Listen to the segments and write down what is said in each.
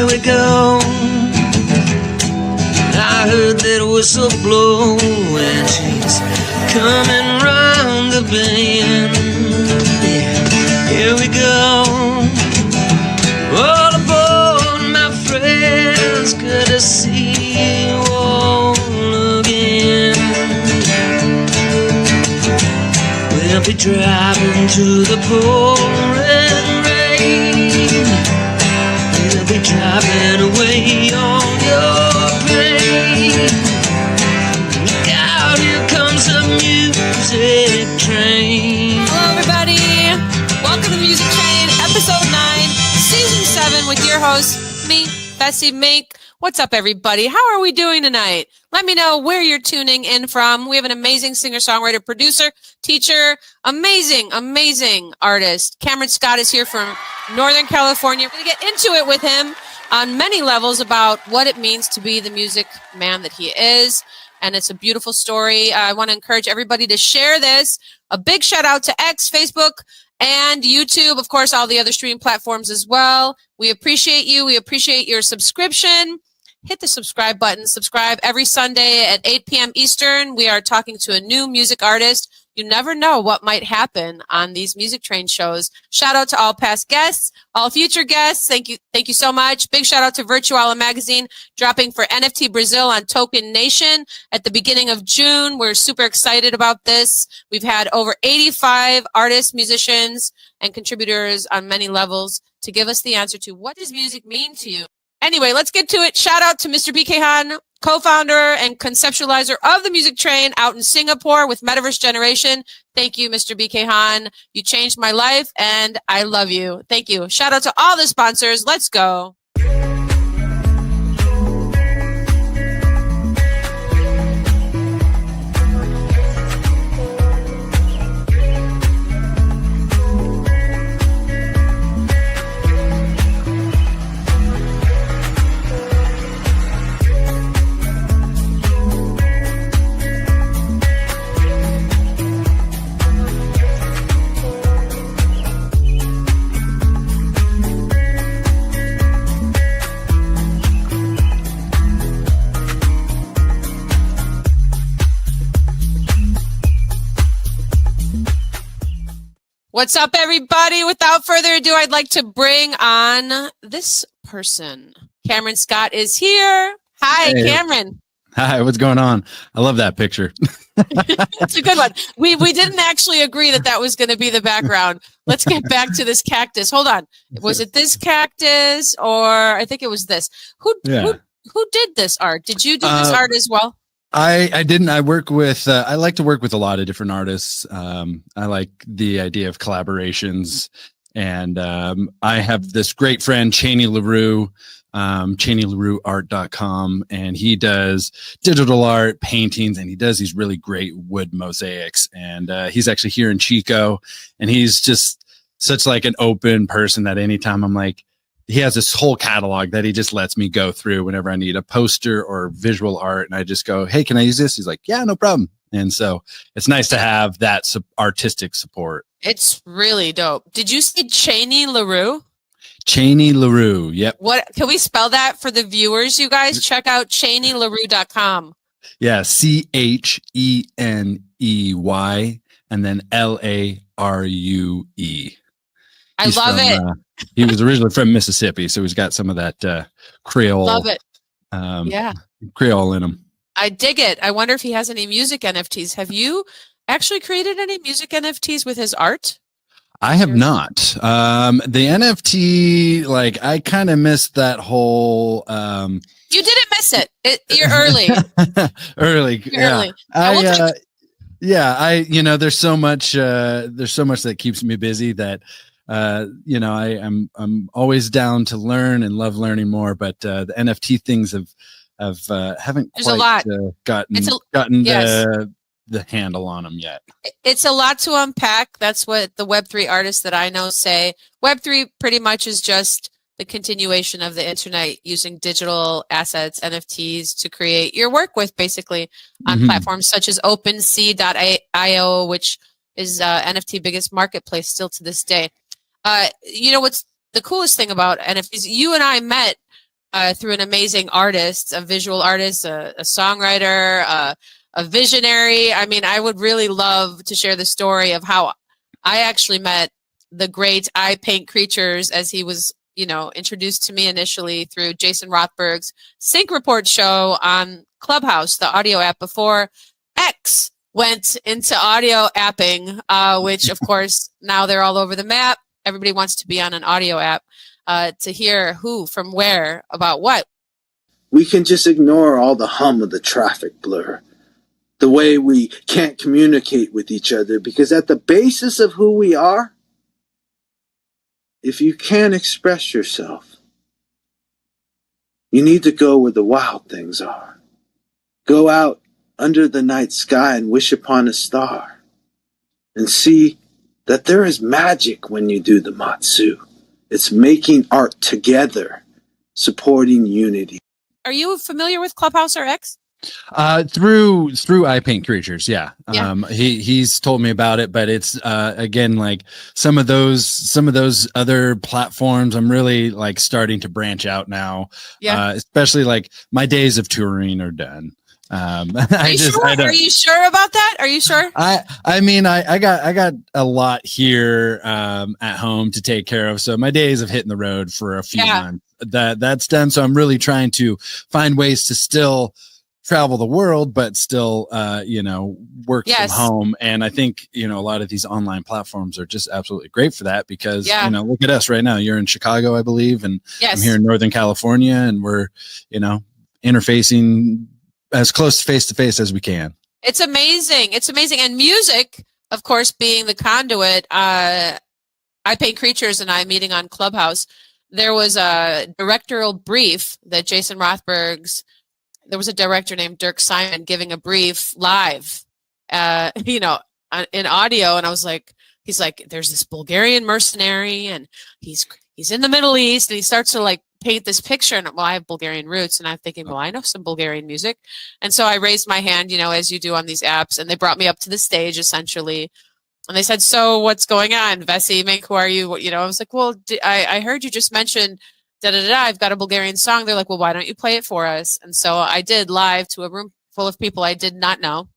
here we go. I heard that whistle blow and she's coming round the bend. Yeah, here we go. All aboard, my friends, good to see you all again. We'll be driving to the pouring rain. We'll be driving away all your pain. Look out, here comes the music train. Hello, everybody. Welcome to the Music Train, episode 9, season 7, with your host, me, Vessy Mink. What's up, everybody? How are we doing tonight? Let me know where you're tuning in from. We have an amazing singer-songwriter, producer, teacher, amazing artist. Cameron Scott is here from Northern California. We're going to get into it with him on many levels about what it means to be the music man that he is. And it's a beautiful story. I want to encourage everybody to share this. A big shout out to X, Facebook, and YouTube. Of course, all the other streaming platforms as well. We appreciate you. We appreciate your subscription. Hit the subscribe button. Subscribe every Sunday at 8 p.m. Eastern. We are talking to a new music artist. You never know what might happen on these Music Train shows. Shout out to all past guests, all future guests. Thank you so much. Big shout out to Virtuala Magazine, dropping for NFT Brazil on Token Nation at the beginning of June. We're super excited about this. We've had over 85 artists, musicians, and contributors on many levels to give us the answer to what does music mean to you? Anyway, let's get to it. Shout out to Mr. BK Han, co-founder and conceptualizer of the Music Train out in Singapore with Metaverse Generation. Thank you, Mr. BK Han. You changed my life, and I love you. Thank you. Shout out to all the sponsors. Let's go. What's up, everybody? Without further ado, I'd like to bring on this person. Cameron Scott is here. Hi, hey. Cameron. Hi, what's going on? I love that picture. It's a good one. We didn't actually agree that was going to be the background. Let's get back to this cactus. Hold on. Was it this cactus or I think it was this? Who did this art? Did you do this art as well? I didn't. I work with, I like to work with a lot of different artists. I like the idea of collaborations. And I have this great friend, Cheney LaRue, CheneyLaRueArt.com, and he does digital art, paintings, and he does these really great wood mosaics. And he's actually here in Chico, and he's just such like an open person that anytime I'm like, he has this whole catalog that he just lets me go through whenever I need a poster or visual art. And I just go, hey, can I use this? He's like, yeah, no problem. And so it's nice to have that artistic support. It's really dope. Did you say Cheney LaRue? Cheney LaRue. Yep. What can we spell that for the viewers? You guys check out CheneyLaRue.com. Yeah. ChenEY and then LARUE. I love it. He was originally from Mississippi, so he's got some of that Creole. Love it. Creole in him. I dig it. I wonder if he has any music NFTs. Have you actually created any music NFTs with his art? I have not. The NFT, like, I kind of missed that whole. You didn't miss it. You're early. Early. You're early. There's so much that keeps me busy that. I'm always down to learn and love learning more, but the NFT things haven't There's quite gotten yes. the handle on them yet. It's a lot to unpack. That's what the Web3 artists that I know say. Web3 pretty much is just the continuation of the internet using digital assets, NFTs, to create your work with, basically, on platforms such as OpenSea.io, which is NFT biggest marketplace still to this day. What's the coolest thing about NFTs? You and I met through an amazing artist, a visual artist, a songwriter, a visionary. I mean, I would really love to share the story of how I actually met the great I Paint Creatures, as he was, introduced to me initially through Jason Rothberg's Sync Report show on Clubhouse, the audio app before X went into audio apping, which of course now they're all over the map. Everybody wants to be on an audio app to hear who, from where, about what. We can just ignore all the hum of the traffic blur, the way we can't communicate with each other, because at the basis of who we are, if you can't express yourself, you need to go where the wild things are. Go out under the night sky and wish upon a star and see that there is magic when you do the Matsu. It's making art together, supporting unity. Are you familiar with Clubhouse or X? Through I Paint Creatures, yeah. He's told me about it, but it's again, like some of those other platforms, I'm really like starting to branch out now. Yeah. Especially like my days of touring are done. Are you sure about that? Are you sure? I mean, I got a lot here at home to take care of. So my days of hitting the road for a few months, that's done. So I'm really trying to find ways to still travel the world, but still, work from home. And I think, a lot of these online platforms are just absolutely great for that because, look at us right now. You're in Chicago, I believe, and I'm here in Northern California, and we're, interfacing as close to face as we can. It's amazing. It's amazing. And music, of course, being the conduit, I Paint Creatures and I meeting on Clubhouse, there was a directorial brief that Jason Rothberg's, there was a director named Dirk Simon giving a brief live, in audio. And I was like, he's like, there's this Bulgarian mercenary and he's in the Middle East, and he starts to like paint this picture. And I have Bulgarian roots, and I'm thinking, well, I know some Bulgarian music. And so I raised my hand, as you do on these apps, and they brought me up to the stage essentially. And they said, so what's going on? Vessy Mink, who are you? I was like, well, I heard you just mention I've got a Bulgarian song. They're like, well, why don't you play it for us? And so I did live to a room full of people I did not know.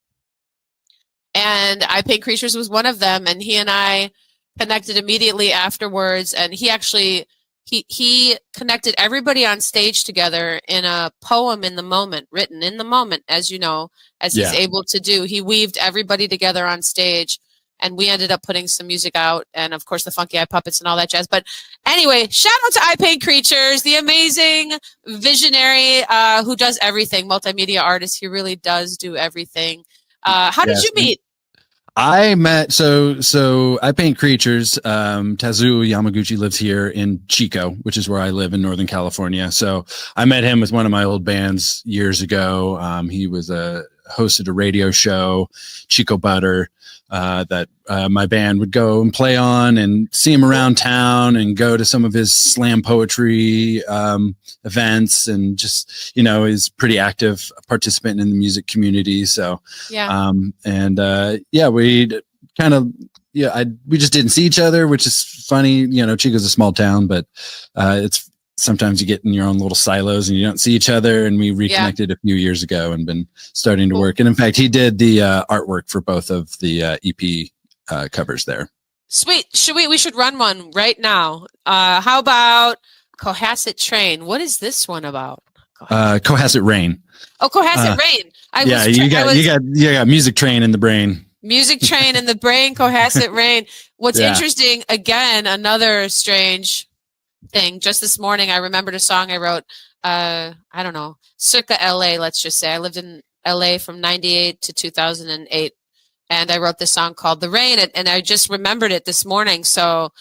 And I Paint Creatures was one of them. And he and I connected immediately afterwards. And he actually, he connected everybody on stage together in a poem in the moment, written in the moment, as you know, as he's able to do. He weaved everybody together on stage. And we ended up putting some music out, and of course the Funky Eye Puppets and all that jazz. But anyway, shout out to I Paint Creatures, the amazing visionary who does everything, multimedia artist. He really does do everything. How did you meet? I met so I Paint Creatures. Tazuo Yamaguchi lives here in Chico, which is where I live in Northern California. So I met him with one of my old bands years ago. He was hosted a radio show, Chico Butter, that my band would go and play on, and see him around town and go to some of his slam poetry events, and just, is pretty active participant in the music community. So, we just didn't see each other, which is funny. Chico's a small town, but it's sometimes you get in your own little silos and you don't see each other. And we reconnected a few years ago and been starting to work. And in fact, he did the artwork for both of the EP covers there. Sweet. We should run one right now. How about Cohasset Train? What is this one about? Cohasset Rain. Oh, Cohasset Rain. You got Music Train in the brain. Music Train in the brain, Cohasset Rain. What's interesting, again, another strange thing. Just this morning, I remembered a song I wrote, I don't know, circa LA, let's just say. I lived in LA from 98 to 2008, and I wrote this song called The Rain, and I just remembered it this morning. So,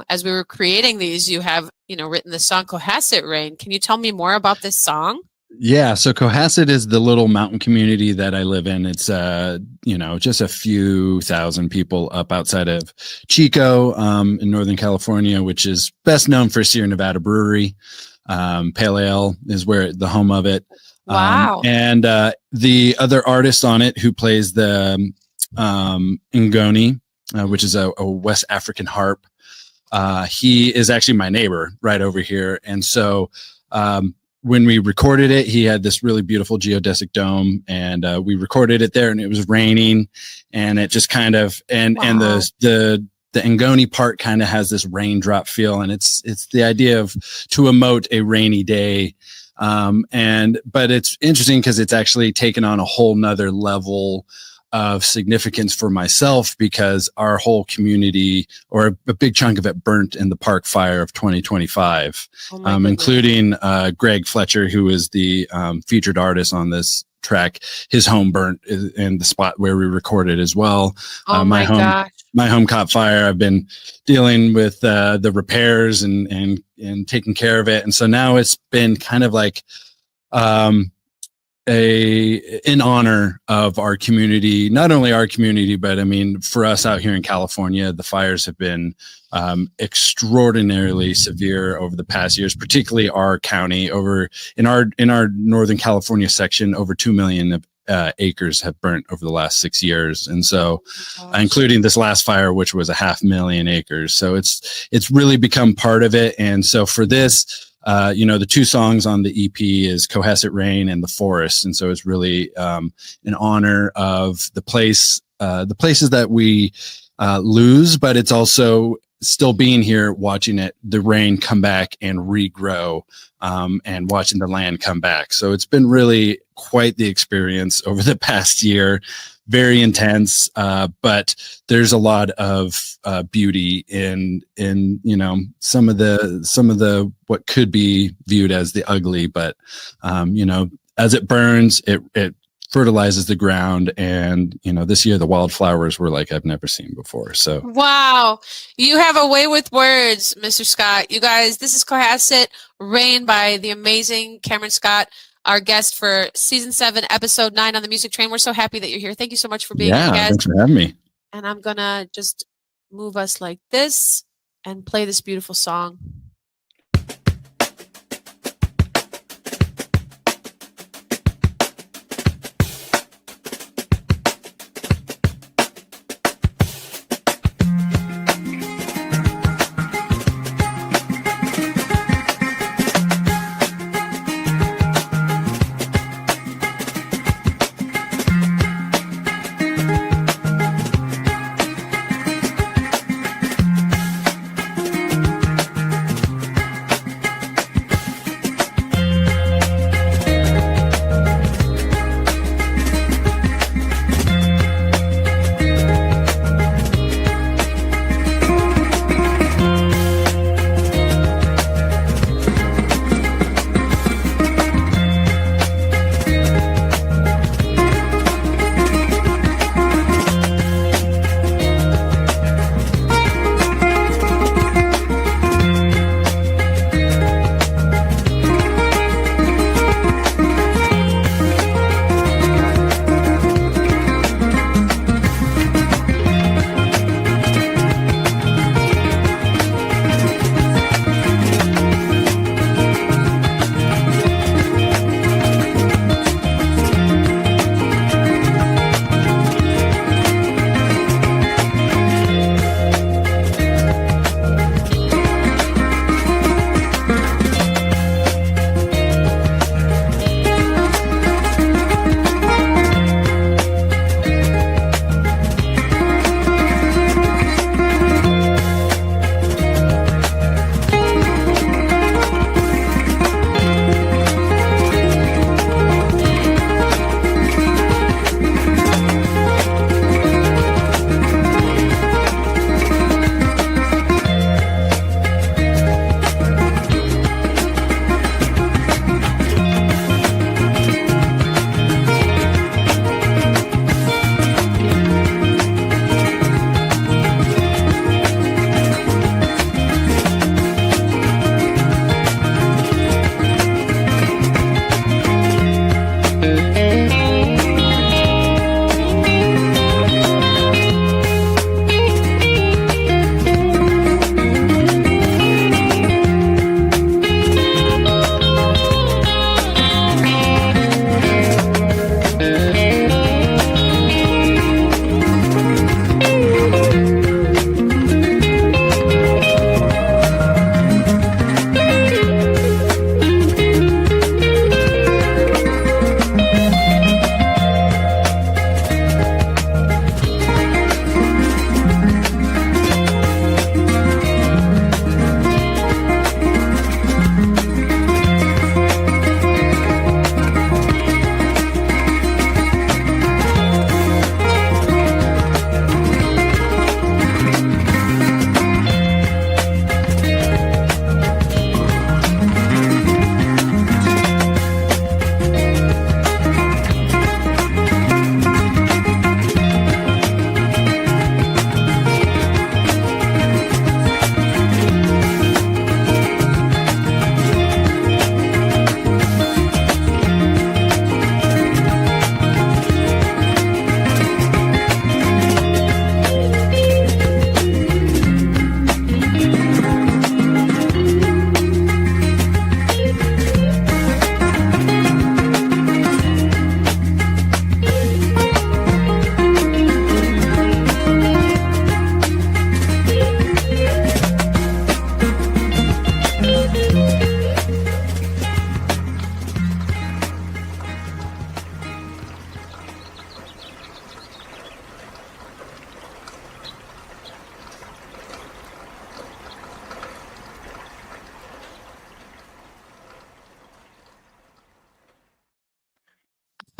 as we were creating these, you have, written the song Cohasset Rain. Can you tell me more about this song? Yeah, so Cohasset is the little mountain community that I live in. It's just a few thousand people up outside of Chico, in Northern California, which is best known for Sierra Nevada Brewery. Pale Ale is where the home of it. Wow. And the other artist on it who plays the Ngoni, which is a West African harp, he is actually my neighbor right over here. And so when we recorded it, he had this really beautiful geodesic dome, and we recorded it there, and it was raining, and it just kind of and the Ngoni part kind of has this raindrop feel, and it's the idea of to emote a rainy day. But it's interesting because it's actually taken on a whole nother level of significance for myself, because our whole community, or a big chunk of it, burnt in the park fire of 2025, including Greg Fletcher, who is the featured artist on this track. His home burnt in the spot where we recorded as well. My home caught fire. I've been dealing with the repairs and taking care of it, and so now it's been kind of like in honor of our community, not only our community, but I mean, for us out here in California, the fires have been extraordinarily severe over the past years, particularly our county. Over in our Northern California section, over 2 million acres have burnt over the last 6 years, and so including this last fire, which was 500,000 acres. So it's really become part of it. And so for this, the 2 songs on the EP is Cohasset Rain and The Forest. And so it's really in honor of the places that we lose, but it's also still being here, watching the rain come back and regrow, and watching the land come back. So it's been really quite the experience over the past year. Very intense, but there's a lot of beauty in some of the what could be viewed as the ugly, but as it burns, it fertilizes the ground, and this year the wildflowers were like I've never seen before. So wow, you have a way with words, Mr. Scott. You guys, this is Cohasset Rain by the amazing Cameron Scott, our guest for season 7, episode 9 on the Music Train. We're so happy that you're here. Thank you so much for being here, guys. Thanks for having me. And I'm gonna just move us like this and play this beautiful song.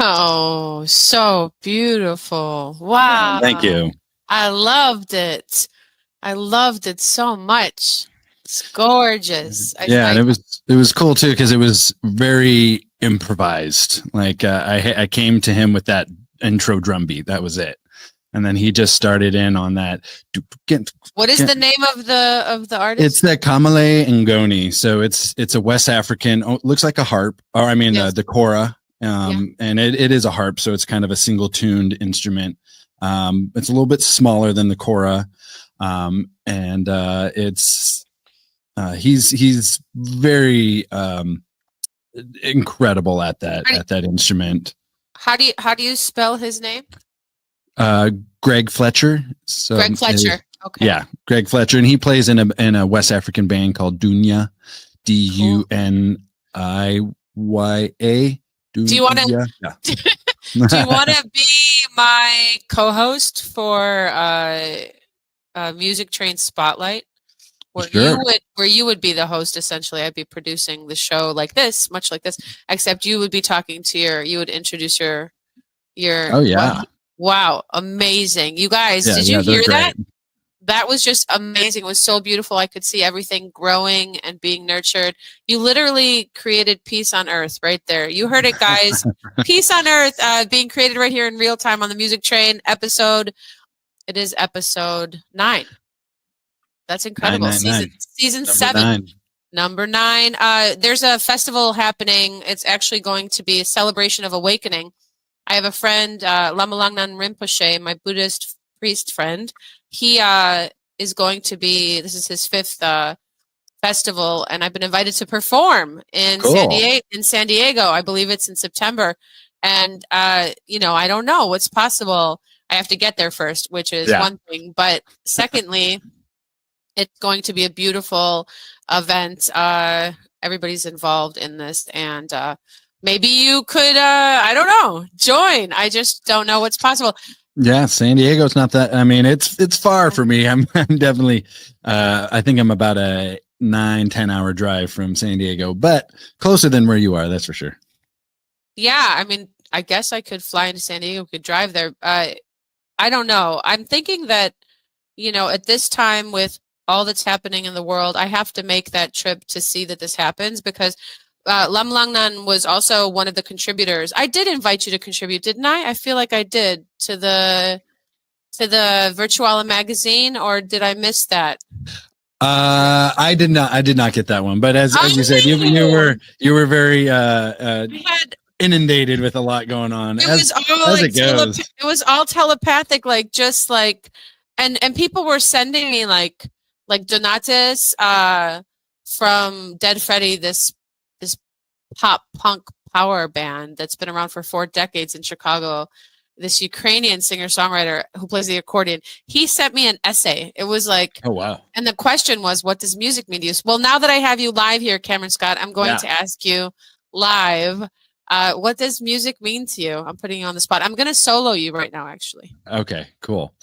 Oh, so beautiful. Wow. Thank you. I loved it. I loved it so much. It's gorgeous. Yeah, and it was cool too because it was very improvised. Like I came to him with that intro drum beat. That was it, and then he just started in on that. What is the name of the artist? It's the Kamale Ngoni. So it's a West African. Oh, looks like a harp, or I mean Yes. the kora. And it is a harp, so it's kind of a single tuned instrument. It's a little bit smaller than the kora, and it's he's very incredible at that instrument. How do you spell his name? Greg Fletcher. So Greg Fletcher. Okay. Yeah, Greg Fletcher, and he plays in a West African band called Dunya, Duniya. Do you want to? Yeah. Do you want to be my co-host for Music Train Spotlight, where you would be the host? Essentially, I'd be producing the show like this, much like this, except you would be talking to you would introduce your. Oh yeah! Wow, amazing! You guys, Yeah, did you hear that? great. That was just amazing. It was so beautiful. I could see everything growing and being nurtured. You literally created peace on earth right there. You heard it, guys. Peace on earth being created right here in real time on the Music Train episode. It is episode 9. That's incredible. 999. Season Number 7. 9. Number 9. There's a festival happening. It's actually going to be a celebration of awakening. I have a friend, Lama Langnan Rinpoche, my Buddhist priest friend. He is going to be, this is his 5th festival, and I've been invited to perform in San Diego. I believe it's in September. And, I don't know what's possible. I have to get there first, which is one thing. But secondly, it's going to be a beautiful event. Everybody's involved in this. And maybe you could, I don't know, join. I just don't know what's possible. Yeah, San Diego's not that. I mean, it's far for me. I'm definitely. I think I'm about a 9-10 hour drive from San Diego, but closer than where you are. That's for sure. Yeah, I mean, I guess I could fly into San Diego, could drive there. I don't know. I'm thinking that, at this time with all that's happening in the world, I have to make that trip to see that this happens because. Lam Langnan was also one of the contributors. I did invite you to contribute, didn't I? I feel like I did to the Virtuala magazine, or did I miss that? I did not get that one. But as you said, you were very inundated with a lot going on. It was all telepathic, and people were sending me like Donatus from Dead Freddy, this pop punk power band that's been around for 4 decades in Chicago, this Ukrainian singer-songwriter who plays the accordion. He sent me an essay. It was like, oh wow. And the question was, what does music mean to you? Well, now that I have you live here, Cameron Scott, I'm going to ask you live, what does music mean to you? I'm putting you on the spot. I'm going to solo you right now, actually. Okay, cool.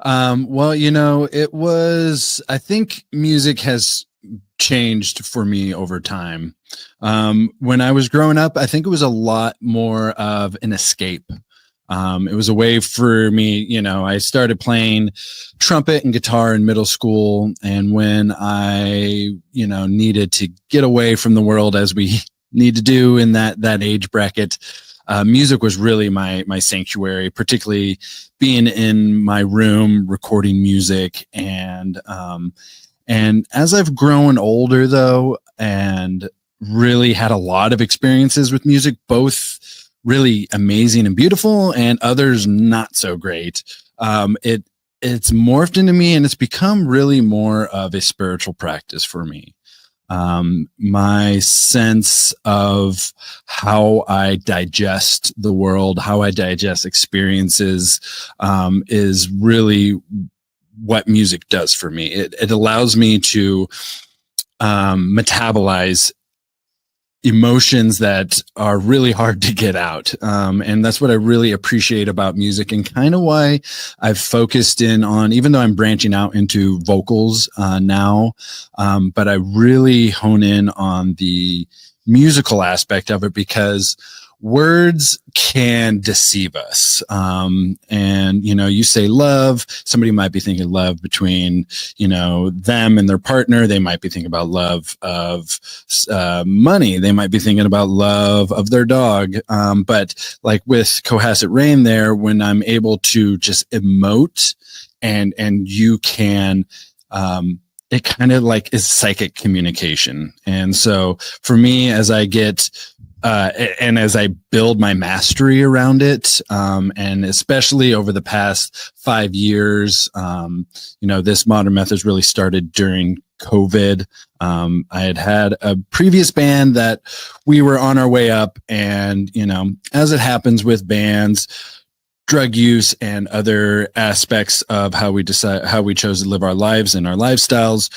Well, I think music has changed for me over time. When I was growing up, I think it was a lot more of an escape. It was a way for me, I started playing trumpet and guitar in middle school. And when I, needed to get away from the world, as we need to do in that age bracket, music was really my sanctuary, particularly being in my room, recording music. And as I've grown older though, and really had a lot of experiences with music, both really amazing and beautiful and others not so great. It's morphed into me, and it's become really more of a spiritual practice for me. My sense of how I digest the world, how I digest experiences, is really what music does for me. It allows me to metabolize emotions that are really hard to get out. And that's what I really appreciate about music, and kind of why I've focused in on, even though I'm branching out into vocals now, but I really hone in on the musical aspect of it, because words can deceive us. And, you know, you say love, somebody might be thinking love between, you know, them and their partner. They might be thinking about love of money. They might be thinking about love of their dog. But like with Cohasset Rain there, when I'm able to just emote and you can, it kind of like is psychic communication. And so for me, as I get, and as I build my mastery around it, and especially over the past 5 years, you know, this modern methods really started during COVID. I had a previous band that we were on our way up, and, you know, as it happens with bands, drug use and other aspects of how we chose to live our lives and our lifestyles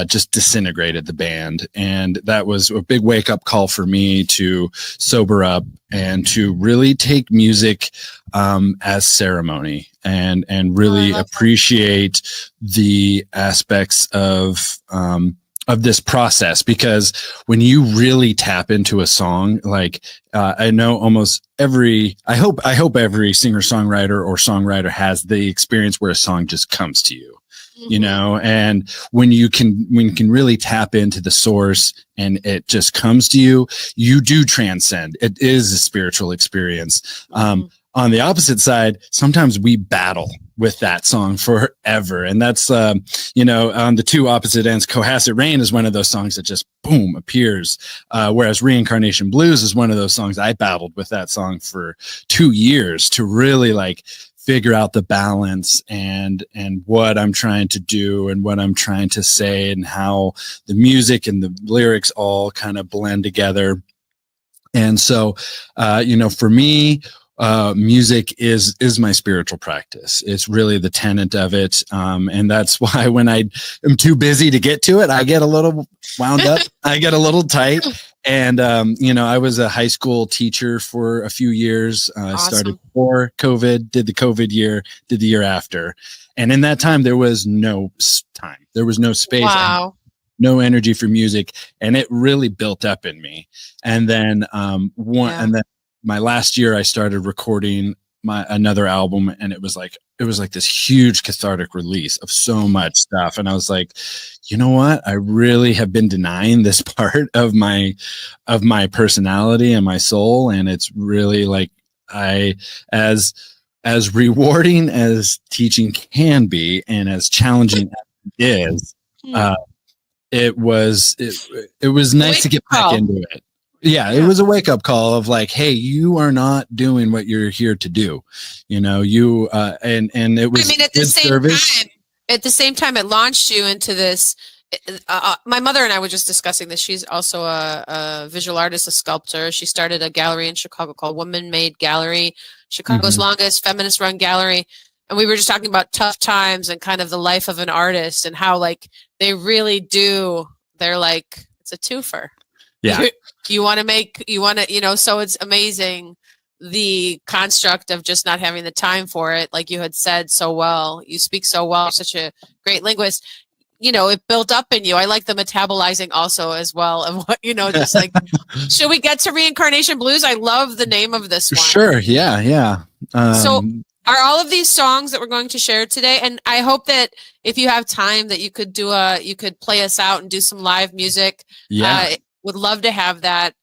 just disintegrated the band. And that was a big wake up call for me to sober up and to really take music as ceremony and really appreciate the aspects of this process. Because when you really tap into a song, like I know almost I hope every singer songwriter or songwriter has the experience where a song just comes to you, you know, and when you can really tap into the source and it just comes to you, you do transcend. It is a spiritual experience. On the opposite side, sometimes we battle with that song forever. And that's, you know, on the two opposite ends, Cohasset Rain is one of those songs that just boom appears. Whereas Reincarnation Blues is one of those songs I battled with that song for 2 years to really like figure out the balance and what I'm trying to do and what I'm trying to say and how the music and the lyrics all kind of blend together. And so, you know, for me, music is my spiritual practice. It's really the tenet of it. And that's why when I am too busy to get to it, I get a little wound up. I get a little tight. And, you know, I was a high school teacher for a few years. I started before COVID, did the COVID year, did the year after. And in that time, there was no time. There was no space. Wow. No energy for music. And it really built up in me. And then, and then my last year I started recording another album, and it was like this huge cathartic release of so much stuff. And I was like, you know what? I really have been denying this part of my personality and my soul. And it's really like as rewarding as teaching can be and as challenging as it is, it was nice to get back into it. Yeah, it was a wake up call of like, hey, you are not doing what you're here to do. You know, you and it was. I mean, at the same time, it launched you into this. My mother and I were just discussing this. She's also a visual artist, a sculptor. She started a gallery in Chicago called Woman Made Gallery, Chicago's longest feminist-run gallery. And we were just talking about tough times and kind of the life of an artist and how like they really do. They're like, it's a twofer. Yeah. You want to, you know, so it's amazing the construct of just not having the time for it. Like you had said so well, you speak so well, you're such a great linguist, you know, it built up in you. I like the metabolizing also as well of what, you know, just like, should we get to Reincarnation Blues? I love the name of this one. Sure. Yeah. So are all of these songs that we're going to share today? And I hope that if you have time that you could you could play us out and do some live music. Yeah. Would love to have that.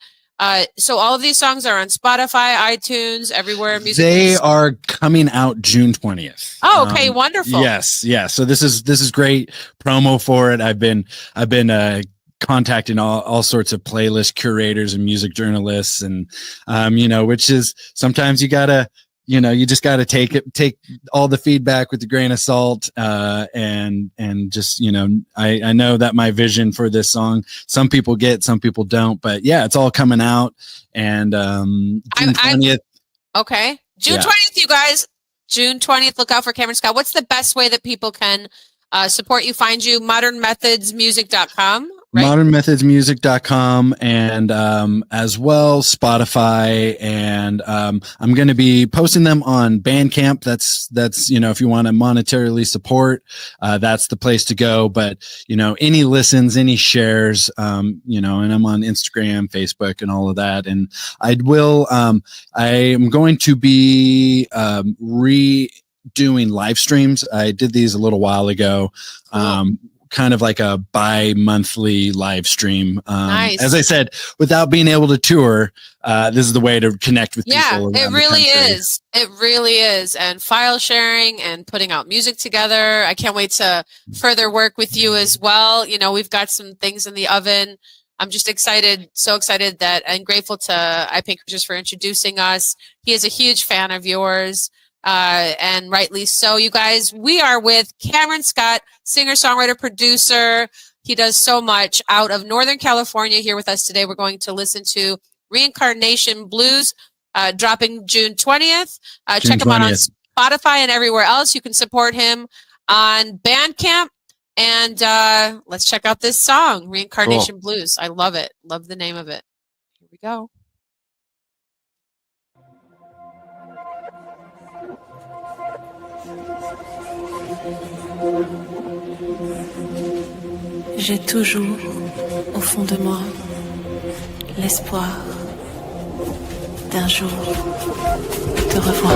So all of these songs are on Spotify, iTunes, everywhere. They are coming out June 20th. Oh, okay, wonderful. Yes, yeah. So this is great promo for it. I've been contacting all sorts of playlist curators and music journalists, and you know, which is sometimes you gotta. You know, you just got to take all the feedback with a grain of salt, and just, you know, I know that my vision for this song, some people get, some people don't, but yeah, it's all coming out. And June 20th. Okay. June 20th, you guys. June 20th, look out for Cameron Scott. What's the best way that people can support you, find you? modernmethodsmusic.com right? modernmethodsmusic.com and as well Spotify, and I'm going to be posting them on Bandcamp. That's if you want to monetarily support, that's the place to go. But any listens, any shares, and I'm on Instagram, Facebook, and all of that. And I am going to be redoing live streams. I did these a little while ago. Kind of like a bi-monthly live stream. Nice. As I said, without being able to tour, this is the way to connect with people. Yeah, it really is. It really is. And file sharing and putting out music together. I can't wait to further work with you as well. We've got some things in the oven. I'm just excited, so excited and grateful to I Paint Creatures for introducing us. He is a huge fan of yours. And rightly so. You guys, we are with Cameron Scott, singer, songwriter, producer. He does so much out of Northern California here with us today. We're going to listen to Reincarnation Blues, dropping June 20th. Check him out on Spotify and everywhere else. You can support him on Bandcamp. And let's check out this song, Reincarnation Blues. I love it. Love the name of it. Here we go. J'ai toujours au fond de moi l'espoir d'un jour te revoir.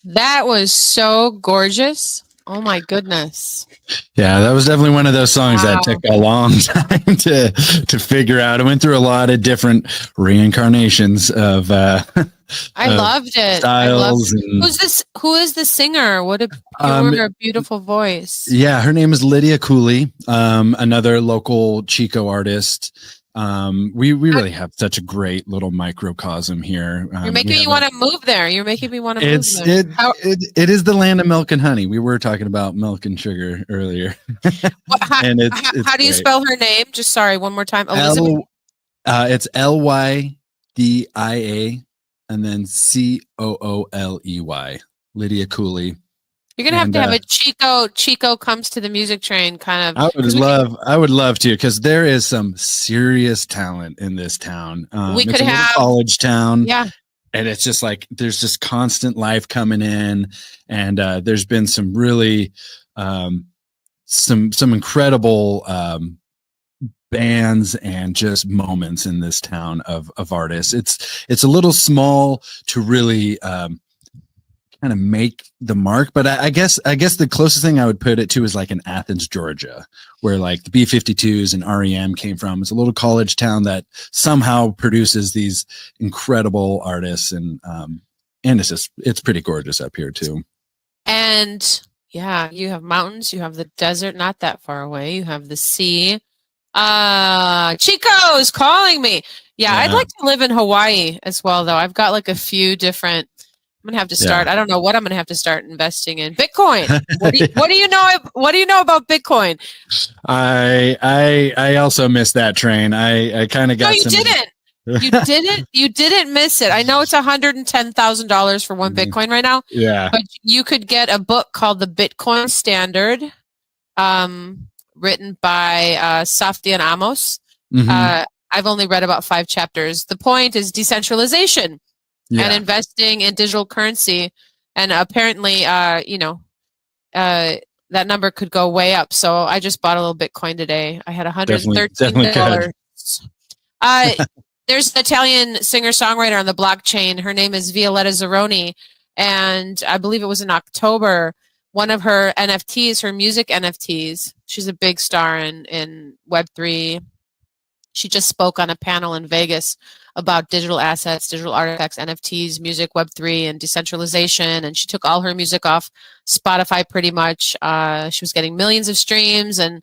That was so gorgeous. Oh my goodness. Yeah, that was definitely one of those songs Wow. that took a long time to figure out. I went through a lot of different reincarnations of I loved it. styles. And, Who's this? Who is the singer? What a a beautiful voice. yeah, her name is Lydia Cooley, another local Chico artist. We really have such a great little microcosm here. You're making me want to move there. You're making me want to move there. It is the land of milk and honey. We were talking about milk and sugar earlier. And how do you spell her name? Just sorry, one more time. Elizabeth. It's Lydia and then Cooley. Lydia Cooley. You're gonna have a Chico comes to the music train kind of. I would love to, because there is some serious talent in this town. We could have a college town, yeah, and it's just like there's just constant life coming in, and there's been some really some incredible bands and just moments in this town of artists. It's a little small to really kind of make the mark, but I guess the closest thing I would put it to is like in Athens, Georgia, where like the B-52s and REM came from. It's a little college town that somehow produces these incredible artists, and it's pretty gorgeous up here too. And yeah, you have mountains, you have the desert, not that far away, you have the sea. Chico's calling me. Yeah, I'd like to live in Hawaii as well, though. I've got like a few different. I'm gonna have to start. I don't know what I'm gonna have to start investing in. Bitcoin. What do you know? What do you know about Bitcoin? I also missed that train. I kind of got. No, you didn't. You didn't miss it. I know it's $110,000 for one Bitcoin right now. Yeah. But you could get a book called The Bitcoin Standard, written by Safdie and Amos. Mm-hmm. I've only read about 5 chapters. The point is decentralization. And investing in digital currency, and apparently, that number could go way up. So I just bought a little Bitcoin today. I had $113. There's an Italian singer-songwriter on the blockchain. Her name is Violetta Zeroni, and I believe it was in October. One of her NFTs, her music NFTs. She's a big star in Web3. She just spoke on a panel in Vegas about digital assets, digital artifacts, NFTs, music, Web3, and decentralization. And she took all her music off Spotify pretty much. She was getting millions of streams and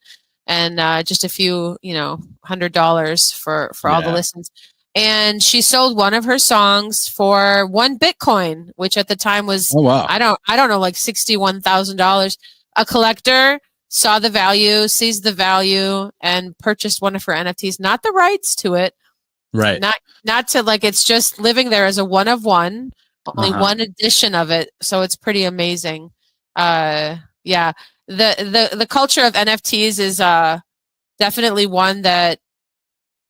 just a few, $100 for all the listens. And she sold one of her songs for 1 Bitcoin, which at the time was, I don't know, like $61,000. A collector saw the value, sees the value, and purchased one of her NFTs, not the rights to it. Right. Not to like, it's just living there as a one of one, only one edition of it. So it's pretty amazing. The culture of NFTs is definitely one that,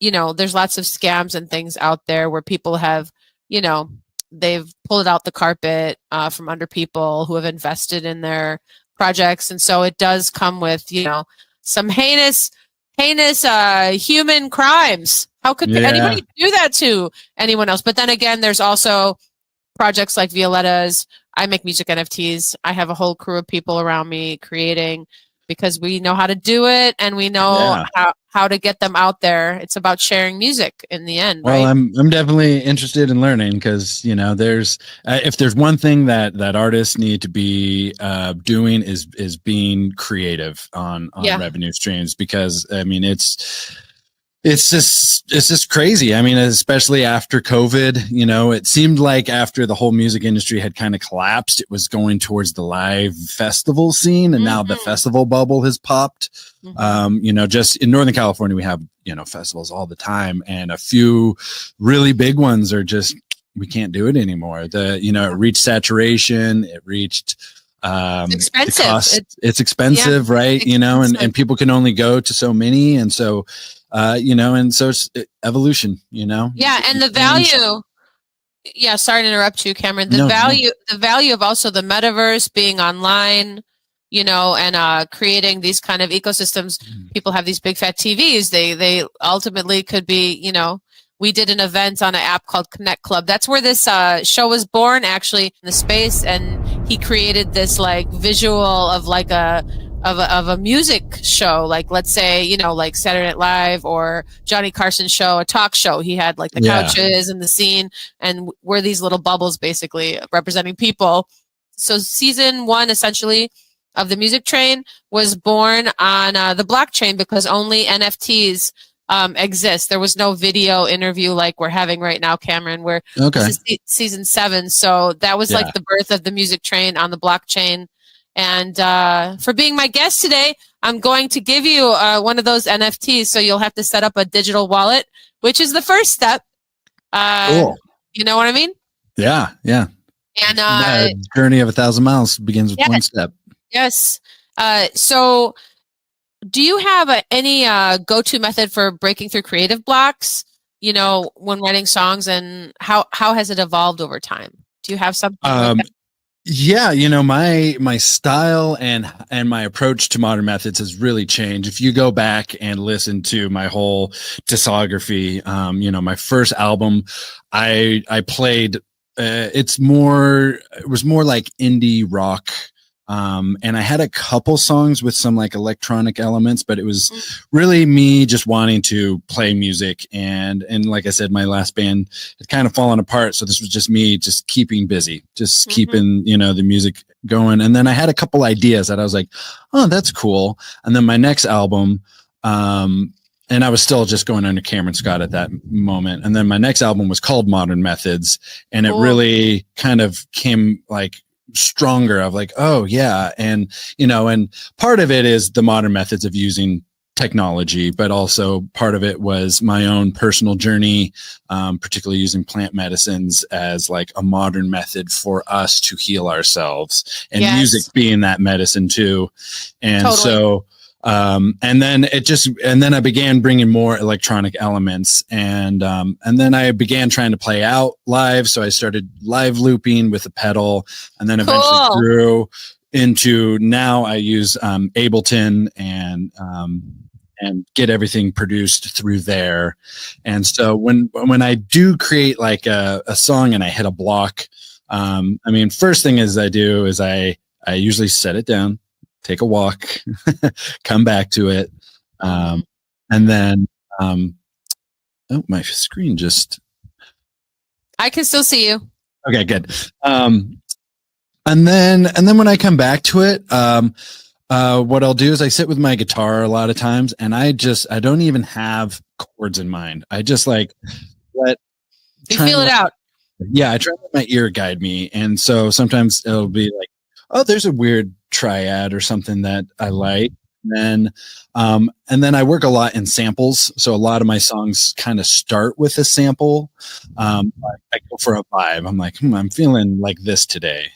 there's lots of scams and things out there where people have, they've pulled out the carpet from under people who have invested in their projects. And so it does come with, some heinous human crimes. How could anybody do that to anyone else? But then again, there's also projects like Violetta's. I make music NFTs. I have a whole crew of people around me creating, because we know how to do it and we know how to get them out there. It's about sharing music in the end. Well, right? I'm definitely interested in learning, because there's if there's one thing that artists need to be doing is being creative on revenue streams, because I mean it's just crazy. I mean, especially after COVID, it seemed like after the whole music industry had kind of collapsed, it was going towards the live festival scene. And now the festival bubble has popped. Just in Northern California, we have, festivals all the time, and a few really big ones are just, we can't do it anymore. It reached saturation. It reached, it's expensive. It's expensive, right? Expensive. And people can only go to so many. And so, and so it's evolution, Yeah. And the value, sorry to interrupt you, Cameron. The value of also the metaverse, being online, and creating these kind of ecosystems. People have these big fat TVs. They ultimately could be, we did an event on an app called Connect Club. That's where this show was born, actually, in the space. And he created this like visual of like a music show, like let's say, you know, like Saturday Night Live or Johnny Carson show, a talk show. He had like the couches and the scene, and we're these little bubbles basically representing people. So season 1 essentially of the Music Train was born on the blockchain because only NFTs exist. There was no video interview like we're having right now, Cameron, where this is season 7. So that was like the birth of the Music Train on the blockchain. And for being my guest today, I'm going to give you one of those NFTs. So you'll have to set up a digital wallet, which is the first step. Cool. You know what I mean? Yeah. Yeah. And the journey of 1,000 miles begins with one step. Yes. So do you have any go-to method for breaking through creative blocks, you know, when writing songs, and how has it evolved over time? Do you have something like that? Yeah, you know, my style and my approach to modern methods has really changed. If you go back and listen to my whole discography, you know, my first album, I played, it was more like indie rock. And I had a couple songs with some like electronic elements, but it was really me just wanting to play music. And like I said, my last band had kind of fallen apart. So this was just me just keeping busy, just keeping, you know, the music going. And then I had a couple ideas that I was like, oh, that's cool. And then my next album, and I was still just going under Cameron Scott at that moment. And then my next album was called Modern Methods. And it really kind of came like stronger of like, oh yeah. And, you know, and part of it is the modern methods of using technology, but also part of it was my own personal journey, particularly using plant medicines as like a modern method for us to heal ourselves, and music being that medicine too. And so, and then I began bringing more electronic elements, and then I began trying to play out live. So I started live looping with a pedal, and then eventually grew into, now I use Ableton and get everything produced through there. And so when I do create like a song and I hit a block, I mean, first thing I do is I usually set it down, take a walk, come back to it. And then, oh, my screen just. I can still see you. Okay, good. And then when I come back to it, what I'll do is I sit with my guitar a lot of times, and I don't even have chords in mind. I just like you feel it out. Yeah, I try to let my ear guide me. And so sometimes it'll be like, oh, there's a weird triad or something that I like. And then I work a lot in samples. So a lot of my songs kind of start with a sample. I go for a vibe. I'm like, I'm feeling like this today.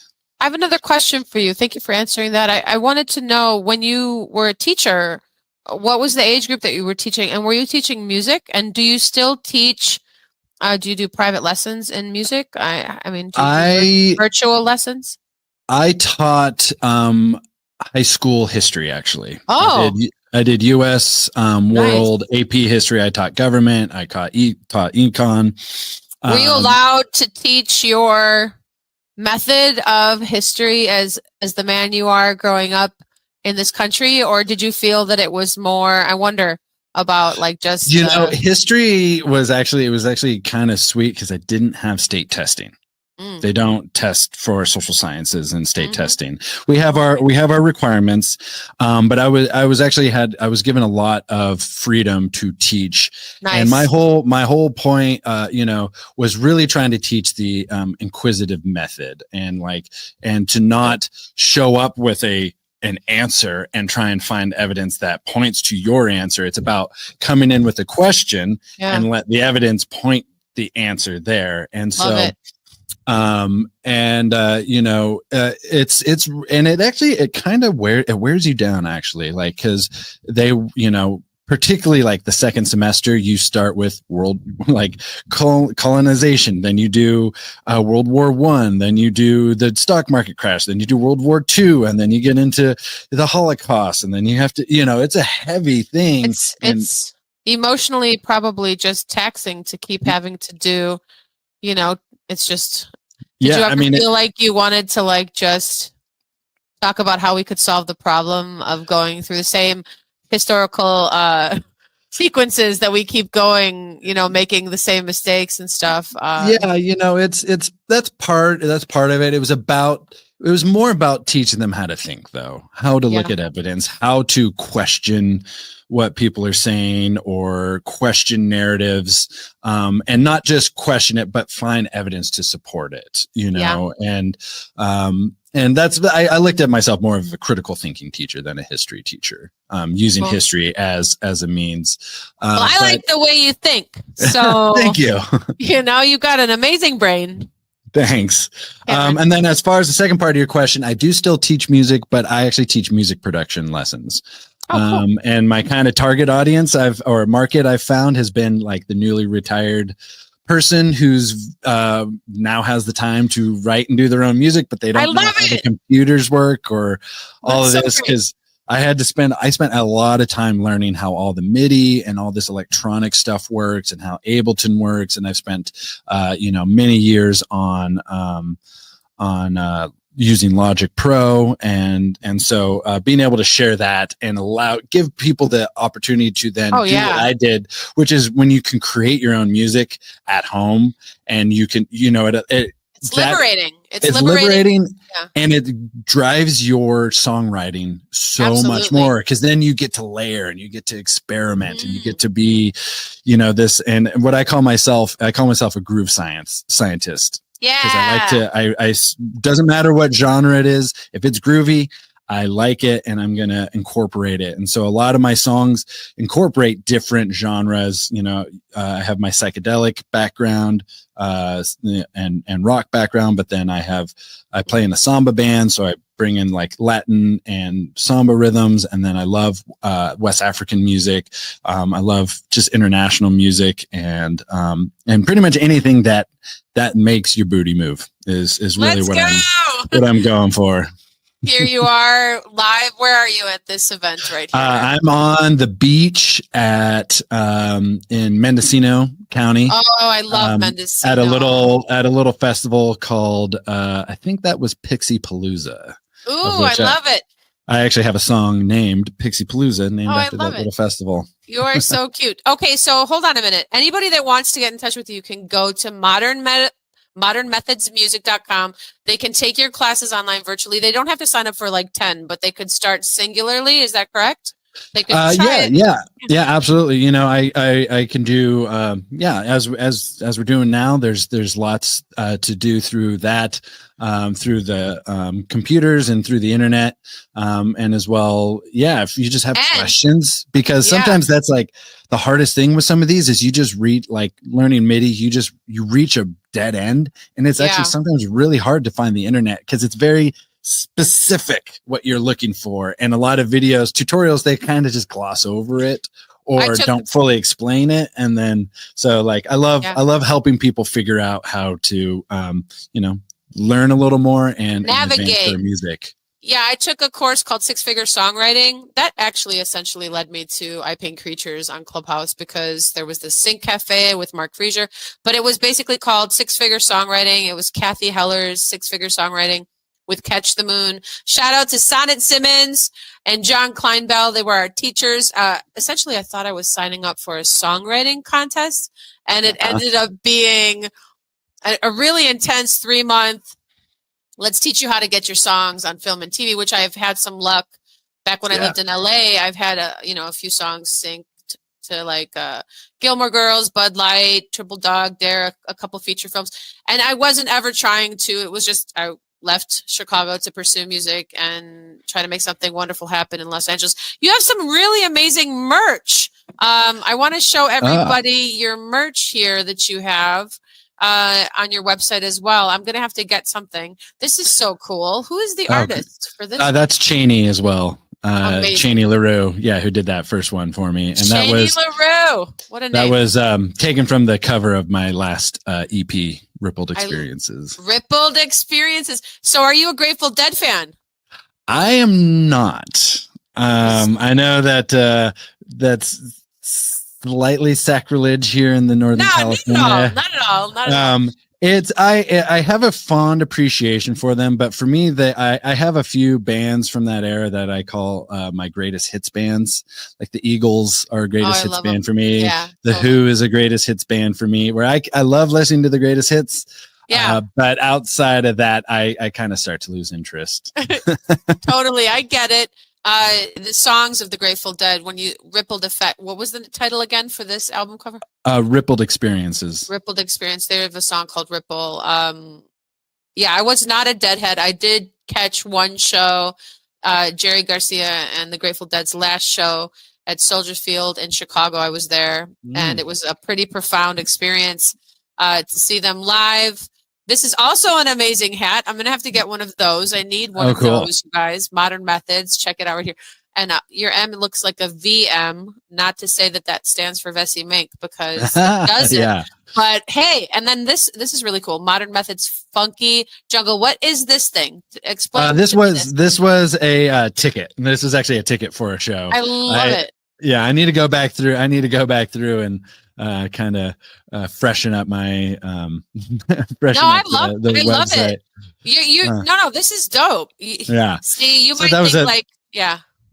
I have another question for you. Thank you for answering that. I wanted to know, when you were a teacher, what was the age group that you were teaching? And were you teaching music? And do you still teach? Do you do private lessons in music? I mean, do you do virtual lessons? I taught high school history, actually. Oh, I did U.S. World AP history. I taught government. I taught econ. Were you allowed to teach your method of history as the man you are growing up in this country, or did you feel that it was more? I wonder about like just history was actually kind of sweet because I didn't have state testing. They don't test for social sciences and state testing. We have our requirements, but I was given a lot of freedom to teach. Nice. And my whole point, was really trying to teach the inquisitive method, and to not show up with an answer and try and find evidence that points to your answer. It's about coming in with a question and let the evidence point the answer there. And so. Love it. It kind of wears you down, actually, like, because they, particularly like the second semester, you start with colonization, then you do World War I, then you do the stock market crash, then you do World War II, and then you get into the Holocaust, and then you have to, it's a heavy thing. It's emotionally probably just taxing to keep having to do, it's just Did you ever feel like you wanted to like just talk about how we could solve the problem of going through the same historical sequences that we keep going, making the same mistakes and stuff? That's part of it. It was more about teaching them how to think, though, how to look at evidence, how to question what people are saying or question narratives, and not just question it, but find evidence to support it, and that's, I looked at myself more of a critical thinking teacher than a history teacher, using history as a means. Well, I like the way you think. So thank you. You got an amazing brain. Thanks. And then as far as the second part of your question, I do still teach music, but I actually teach music production lessons. Oh, cool. And my kind of target audience market I've found has been like the newly retired person who's now has the time to write and do their own music, but they don't know how the computers work or all of this, because I spent a lot of time learning how all the MIDI and all this electronic stuff works and how Ableton works. And I've spent, many years on using Logic Pro. And so being able to share that and give people the opportunity to then do what I did, which is when you can create your own music at home and you can, it's liberating. It's liberating, and it drives your songwriting so much more, because then you get to layer and you get to experiment and you get to be, this. And what I call myself a groove scientist. Yeah, because I like to. Doesn't matter what genre it is. If it's groovy, I like it, and I'm going to incorporate it. And so a lot of my songs incorporate different genres. I have my psychedelic background and rock background, but then I play in a samba band, so I bring in like Latin and samba rhythms, and then I love West African music. I love just international music, and pretty much anything that makes your booty move is really what I'm going for. Here you are live. Where are you at this event right here? I'm on the beach in Mendocino County. Oh, I love Mendocino. At a little festival called I think that was Pixie Palooza. Ooh, I love it. I actually have a song named Pixie Palooza named after that little festival. You are so cute. Okay, so hold on a minute. Anybody that wants to get in touch with you can go to modernmethodsmusic.com. They can take your classes online virtually. They don't have to sign up for like 10, but they could start singularly. Is that correct? They could yeah, absolutely. I can do, as we're doing now, there's lots to do through that, through the computers and through the internet, and as well, if you just have questions, because sometimes that's like the hardest thing with some of these is you just read, like learning MIDI, you reach a dead end, and it's actually sometimes really hard to find the internet because it's very specific what you're looking for, and a lot of tutorials, they kind of just gloss over it or don't fully explain it. And then so like I love helping people figure out how to learn a little more and navigate their music. I took a course called 6-Figure Songwriting. That actually essentially led me to I Paint Creatures on Clubhouse, because there was the Sync Cafe with Mark Frazier, but it was basically called 6-Figure Songwriting. It was Kathy Heller's 6-Figure Songwriting with Catch the Moon. Shout out to Sonnet Simmons and John Kleinbell. They were our teachers. Essentially, I thought I was signing up for a songwriting contest, and it ended up being a really intense 3-month, let's teach you how to get your songs on film and TV, which I've had some luck. Back when I lived in LA, I've had a few songs synced to like Gilmore Girls, Bud Light, Triple Dog, Dare, a couple feature films. And I wasn't ever trying to. It was just I left Chicago to pursue music and try to make something wonderful happen in Los Angeles. You have some really amazing merch. I want to show everybody your merch here that you have on your website as well. I'm going to have to get something. This is so cool. Who is the artist for this? That's Cheney as well. Cheney LaRue, who did that first one for me. And Cheney LaRue. What a name. That was taken from the cover of my last EP, Rippled Experiences. Rippled Experiences. So are you a Grateful Dead fan? I am not. I know that that's slightly sacrilege here in the Northern California. Not at all. I have a fond appreciation for them, but for me, I have a few bands from that era that I call my greatest hits bands. Like the Eagles are a greatest hits band for me. Yeah, the Who is a greatest hits band for me. Where I love listening to the greatest hits. Yeah, but outside of that, I kind of start to lose interest. totally. I get it. The songs of the Grateful Dead, when you Rippled Effect, what was the title again for this album cover? Rippled Experiences. Rippled Experience. They have a song called Ripple. Yeah, I was not a Deadhead. I did catch one show, Jerry Garcia and the Grateful Dead's last show at Soldier Field in Chicago. I was there, and it was a pretty profound experience to see them live. This is also an amazing hat. I'm going to have to get one of those. I need one of those, you guys. Modern Methods. Check it out right here. And your M looks like a VM. Not to say that stands for Vessy Mink, because it doesn't. Yeah. But hey, and then this is really cool. Modern Methods Funky Jungle. What is this thing? Explain. This was a ticket. This is actually a ticket for a show. I love it. Yeah, I need to go back through and kind of freshen up my I love it. No, this is dope. Yeah. See, you might think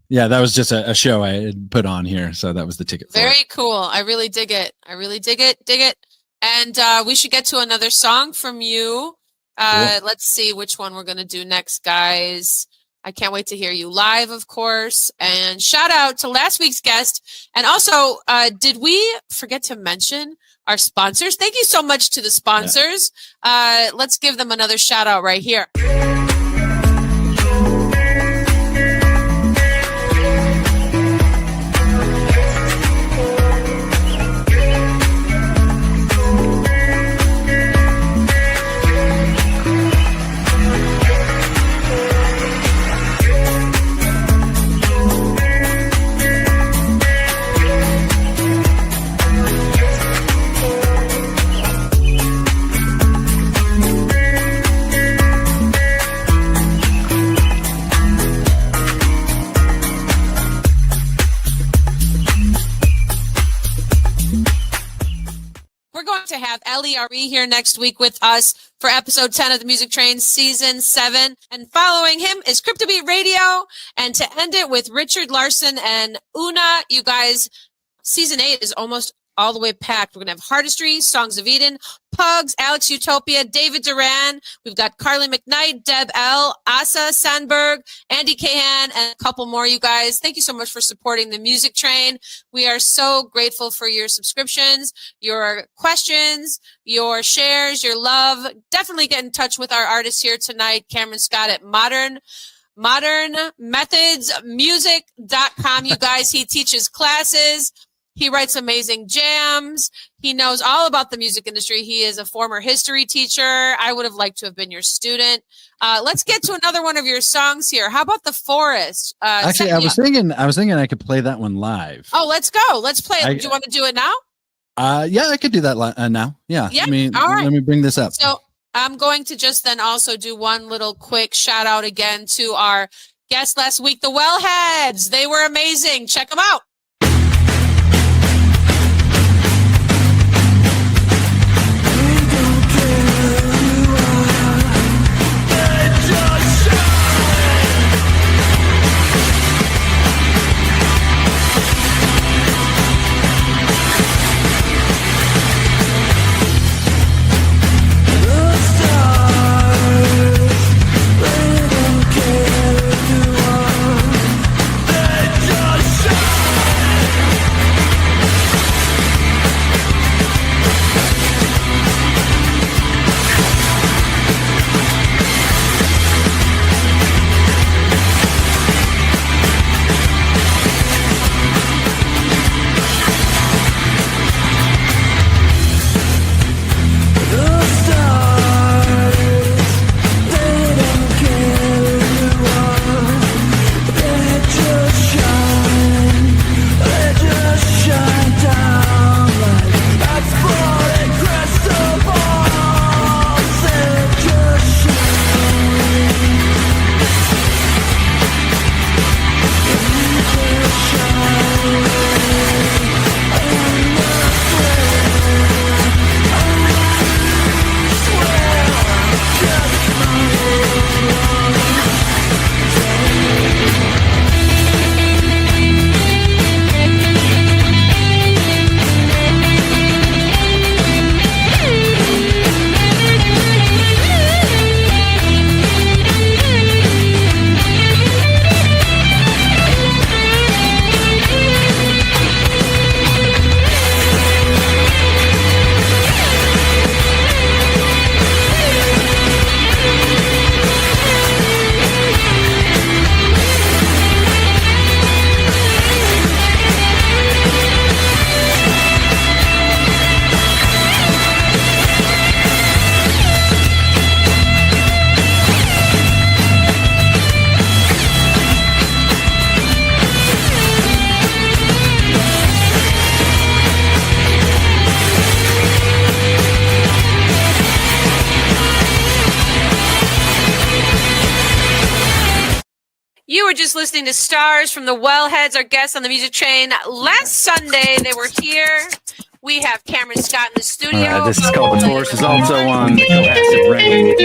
yeah, that was just a show I had put on here, so that was the ticket for Very it. Cool. I really dig it. Dig it. And we should get to another song from you. Cool. Let's see which one we're going to do next, guys. I can't wait to hear you live, of course. And shout out to last week's guest. And also, did we forget to mention our sponsors? Thank you so much to the sponsors. Yeah. Let's give them another shout out right here. To have LERE here next week with us for episode 10 of the Music Train season 7. And following him is Cryptobeat Radio. And to end it with Richard Larson and Una, you guys, season 8 is almost all the way packed. We're going to have Hardistry, Songs of Eden, Pugs, Alex Utopia, David Duran. We've got Carly McKnight, Deb L, Asa Sandberg, Andy Cahan, and a couple more, you guys. Thank you so much for supporting the Music Train. We are so grateful for your subscriptions, your questions, your shares, your love. Definitely get in touch with our artist here tonight, Cameron Scott at modernmethodsmusic.com. You guys, he teaches classes. He writes amazing jams. He knows all about the music industry. He is a former history teacher. I would have liked to have been your student. Let's get to another one of your songs here. How about The Forest? Actually, I was thinking I could play that one live. Oh, let's go. Let's play it. Do you want to do it now? Yeah, I could do that now. Yeah. Yeah. All right. Let me bring this up. So I'm going to just then also do one little quick shout out again to our guest last week, the Wellheads. They were amazing. Check them out. They just just listening to Stars from the Wellheads, our guests on the Music Train. Last Sunday, they were here. We have Cameron Scott in the studio. All right, this is called The Force. Is also on the Cohesive Rain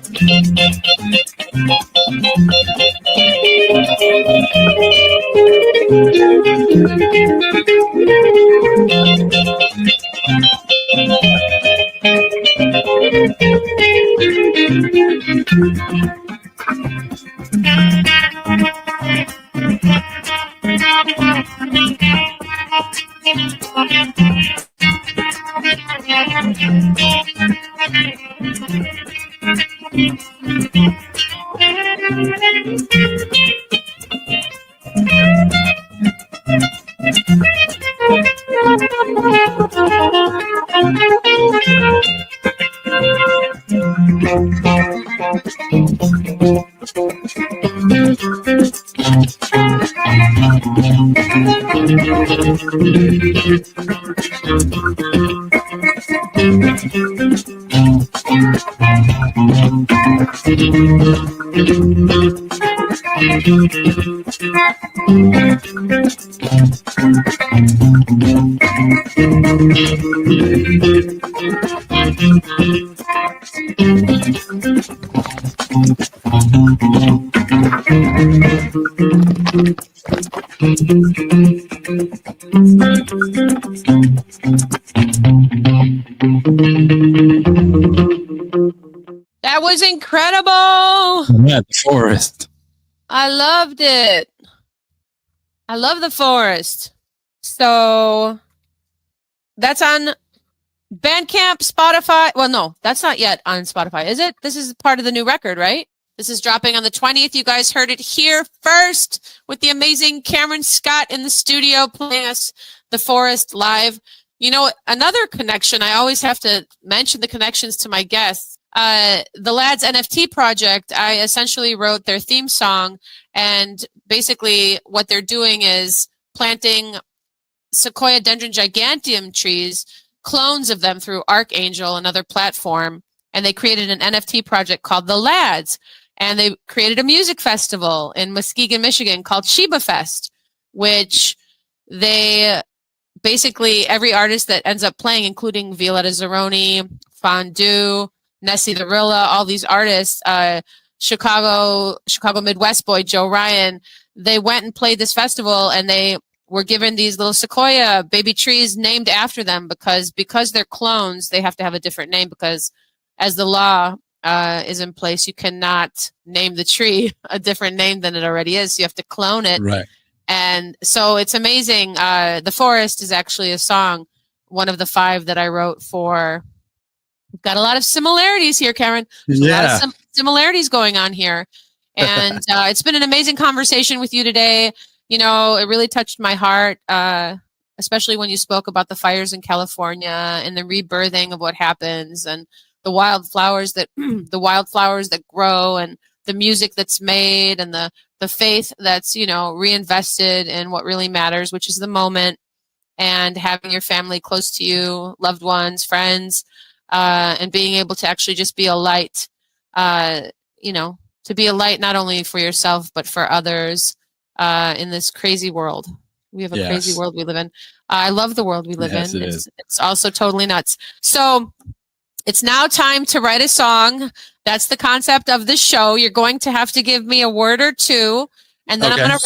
repeat coming That was incredible. Yeah, The Forest. I loved it. I love The Forest. So that's on Bandcamp, Spotify. Well, no, that's not yet on Spotify, is it? This is part of the new record, right? This is dropping on the 20th. You guys heard it here first with the amazing Cameron Scott in the studio playing us The Forest live. You know, another connection, I always have to mention the connections to my guests. The Lads NFT project, I essentially wrote their theme song, and basically what they're doing is planting Sequoia dendron giganteum trees, clones of them through Archangel, another platform, and they created an NFT project called The Lads. And they created a music festival in Muskegon, Michigan called Sheba Fest, which they basically, every artist that ends up playing, including Violetta Zeroni, Fondue, Nessie the Rilla, all these artists, Chicago Midwest boy Joe Ryan, they went and played this festival, and they were given these little sequoia baby trees named after them because they're clones, they have to have a different name because as the law is in place, you cannot name the tree a different name than it already is. So you have to clone it. Right. And so it's amazing. The Forest is actually a song, one of the 5 that I wrote for. We've got a lot of similarities here, Karen. There's a lot of similarities going on here. And it's been an amazing conversation with you today. You know, it really touched my heart, especially when you spoke about the fires in California and the rebirthing of what happens and the wildflowers that grow and the music that's made and the faith that's, you know, reinvested in what really matters, which is the moment, and having your family close to you, loved ones, friends, and being able to actually just be a light, you know, to be a light not only for yourself but for others in this crazy world. We have a crazy world we live in. I love the world we live in. It's also totally nuts. So it's now time to write a song. That's the concept of the show. You're going to have to give me a word or two, and then I'm gonna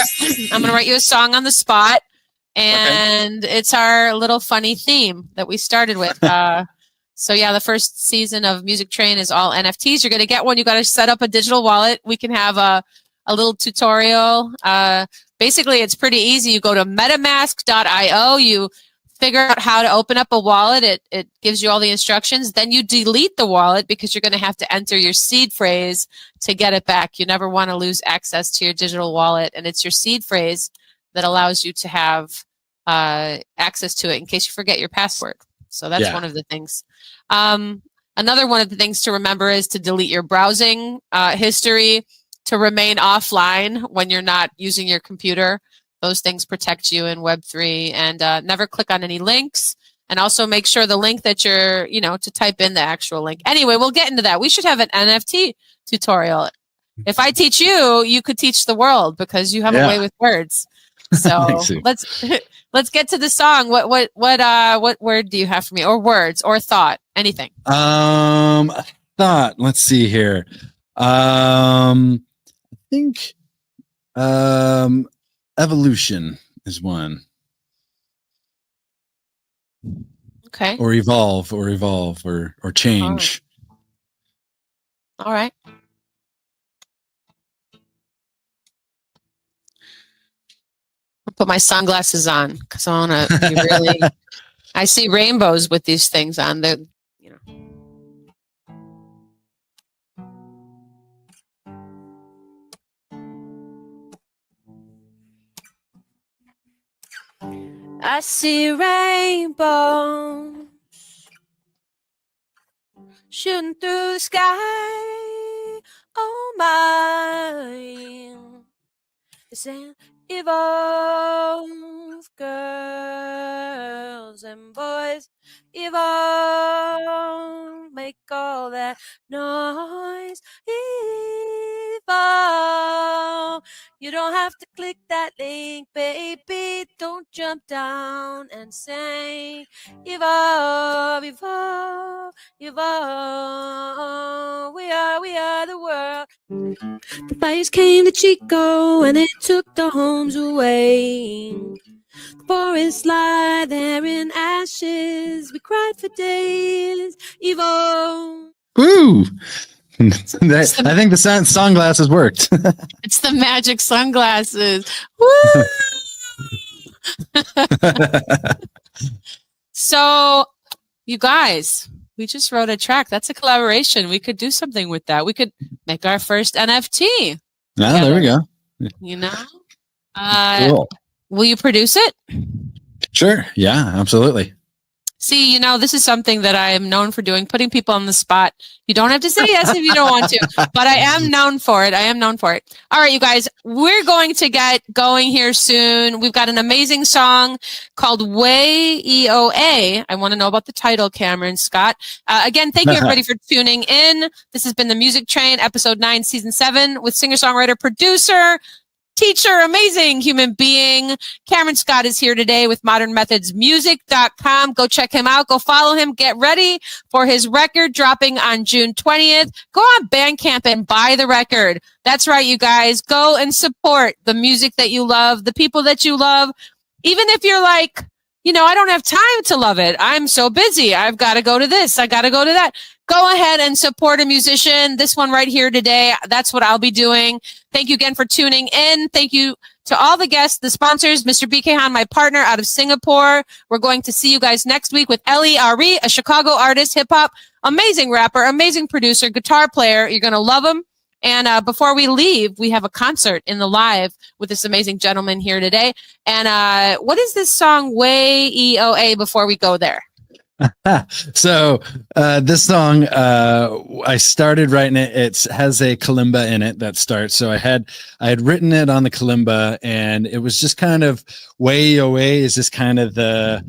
write you a song on the spot. And it's our little funny theme that we started with. So yeah, the first season of Music Train is all NFTs. You're gonna get one. You got to set up a digital wallet. We can have a little tutorial. Basically, it's pretty easy. You go to metamask.io. You figure out how to open up a wallet. It gives you all the instructions. Then you delete the wallet because you're going to have to enter your seed phrase to get it back. You never want to lose access to your digital wallet. And it's your seed phrase that allows you to have access to it in case you forget your password. So that's one of the things. Another one of the things to remember is to delete your browsing history, to remain offline when you're not using your computer. Those things protect you in Web3, and never click on any links. And also make sure the link that you're, you know, to type in the actual link. Anyway, we'll get into that. We should have an NFT tutorial. If I teach you, you could teach the world because you have a way with words. So let's get to the song. What word do you have for me, or words, or thought, anything? Thought. Let's see here. I think evolution is one. Okay. Or evolve or change. All right. I'll put my sunglasses on because I want to be really. I see rainbows with these things on. The, you know. I see rainbows shooting through the sky. Oh my, it's an evolve, girls and boys, evolve, make all that noise, evolve. You don't have to click that link, baby. Don't jump down and say, evolve, evolve, evolve. We are the world. The fires came to Chico and it took the homes away. The forests lie there in ashes. We cried for days. Evolve. Woo! I think the sunglasses worked. It's the magic sunglasses. Woo! So, you guys, We just wrote a track. That's a collaboration. We could do something with that. We could make our first NFT. Ah, there we go. You know? Cool. Will you produce it? Sure. Yeah, absolutely. See, you know, this is something that I am known for doing, putting people on the spot. You don't have to say yes if you don't want to, but I am known for it. All right, you guys, we're going to get going here soon. We've got an amazing song called Way EOA. I want to know about the title, Cameron Scott. Again, thank you everybody for tuning in. This has been the Music Train, episode 9, season 7, with singer-songwriter, producer, teacher, amazing human being. Cameron Scott is here today with modernmethodsmusic.com. Go check him out. Go follow him. Get ready for his record dropping on June 20th. Go on Bandcamp and buy the record. That's right, you guys. Go and support the music that you love, the people that you love. Even if you're like, you know, I don't have time to love it. I'm so busy. I've got to go to this. I got to go to that. Go ahead and support a musician. This one right here today. That's what I'll be doing. Thank you again for tuning in. Thank you to all the guests, the sponsors, Mr. BK Han, my partner out of Singapore. We're going to see you guys next week with Ellie Ari, a Chicago artist, hip hop, amazing rapper, amazing producer, guitar player. You're going to love him. And before we leave, we have a concert in the live with this amazing gentleman here today. And what is this song, Way EOA, before we go there? So this song, I started writing it. It has a kalimba in it that starts. So I had written it on the kalimba, and it was just kind of way away is just kind of the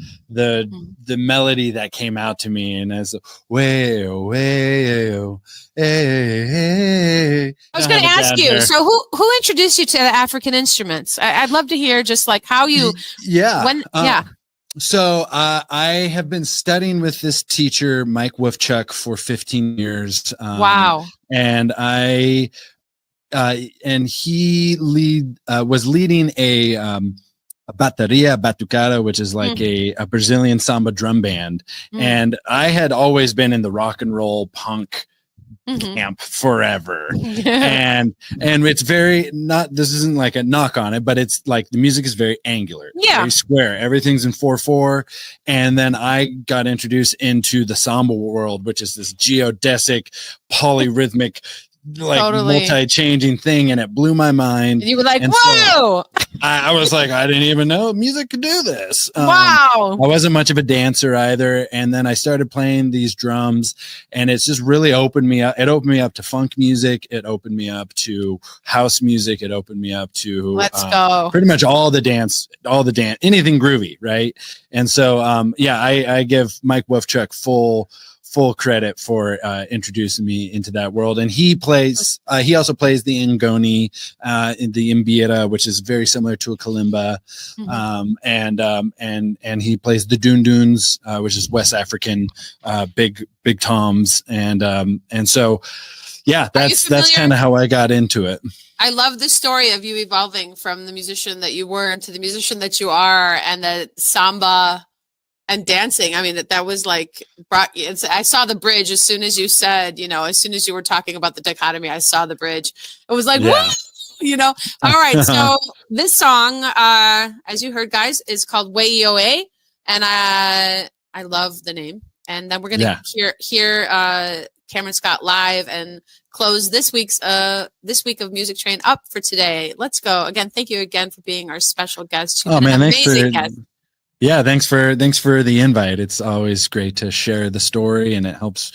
melody that came out to me, and as way away. I was going to ask you. So who introduced you to the African instruments? I'd love to hear just like how you. Yeah. So I have been studying with this teacher, Mike Wolfchuk, for 15 years. Wow. And he was leading a bateria batucada, which is like a Brazilian samba drum band. And I had always been in the rock and roll punk camp forever. and it's very not, this isn't like a knock on it, but it's like the music is very angular, very square, everything's in 4/4. And then I got introduced into the samba world, which is this geodesic polyrhythmic multi-changing thing, and it blew my mind. And you were like, and whoa! So I was like, I didn't even know music could do this. Wow. I wasn't much of a dancer either. And then I started playing these drums, and it's just really opened me up. It opened me up to funk music. It opened me up to house music. It opened me up to let's go. Pretty much all the dance, anything groovy. Right. And so, I give Mike Wolfchuk full credit for introducing me into that world. And he also plays the ngoni, the mbira, which is very similar to a kalimba. And he plays the dunduns, which is West African, big toms. And so, that's kind of how I got into it. I love the story of you evolving from the musician that you were into the musician that you are, and the samba and dancing. I mean, that was like, I saw the bridge as soon as you said, as soon as you were talking about the dichotomy, I saw the bridge. It was like, whoa, All right. So this song, as you heard, guys, is called Way EOA. And I love the name. And then we're going to hear Cameron Scott live and close this week of Music Train up for today. Let's go. Again, thank you again for being our special guest. Oh man, amazing guest. Yeah, thanks for the invite. It's always great to share the story, and it helps,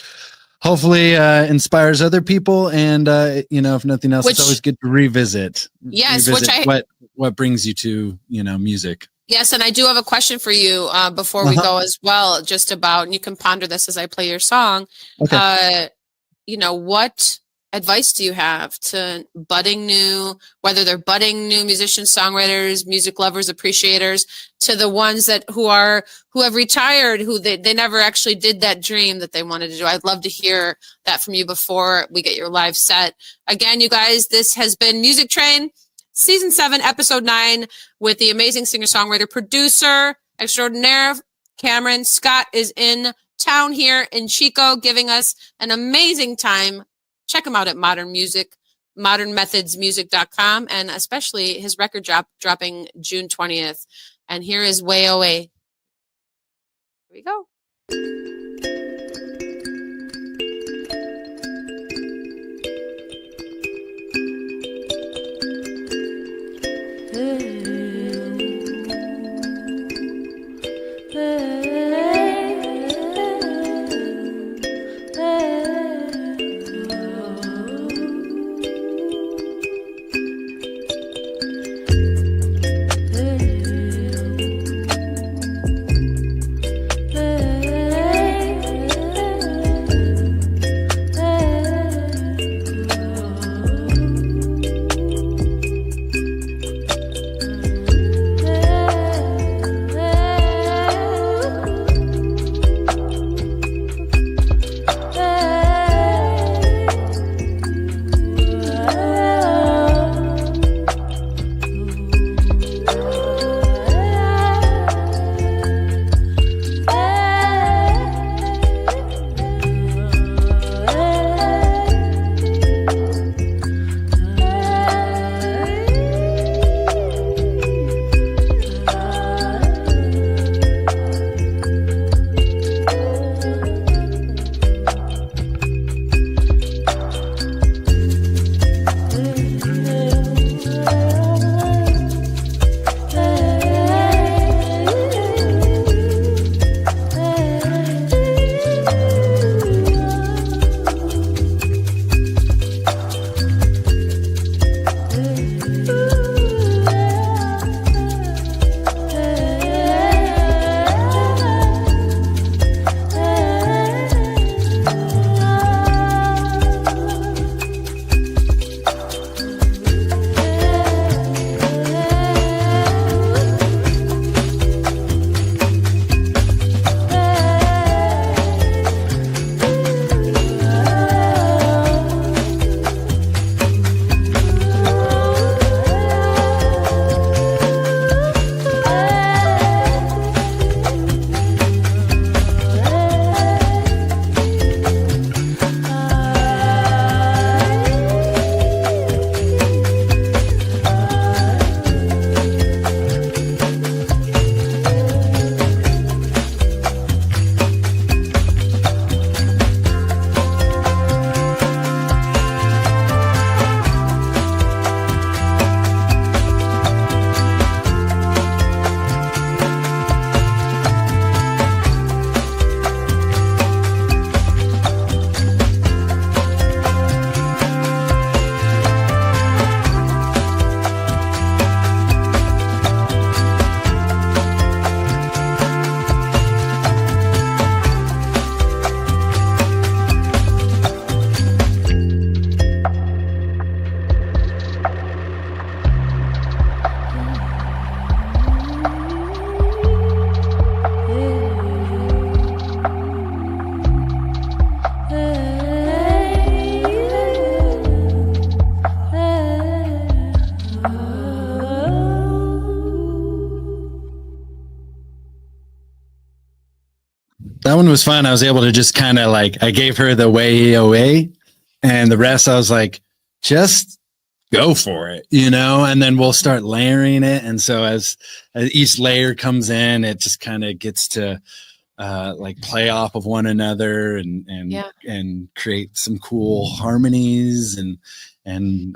hopefully, inspires other people. And if nothing else, it's always good to revisit. Yes, what brings you to music. Yes, and I do have a question for you before we go as well, just about, and you can ponder this as I play your song. Okay. What advice do you have to whether they're budding new musicians, songwriters, music lovers, appreciators, to the ones who have retired, who they never actually did that dream that they wanted to do? I'd love to hear that from you before we get your live set. Again, you guys, this has been Music Train, Season 7, Episode 9, with the amazing singer-songwriter, producer extraordinaire, Cameron Scott is in town here in Chico, giving us an amazing time. Check him out at modernmethodsmusic.com, and especially his record dropping June 20th. And here is Way Away. Here we go. one was fun. I was able to just kind of like, I gave her the way away, and the rest I was like, just go for it, and then we'll start layering it. And so as each layer comes in, it just kind of gets to like play off of one another and create some cool harmonies and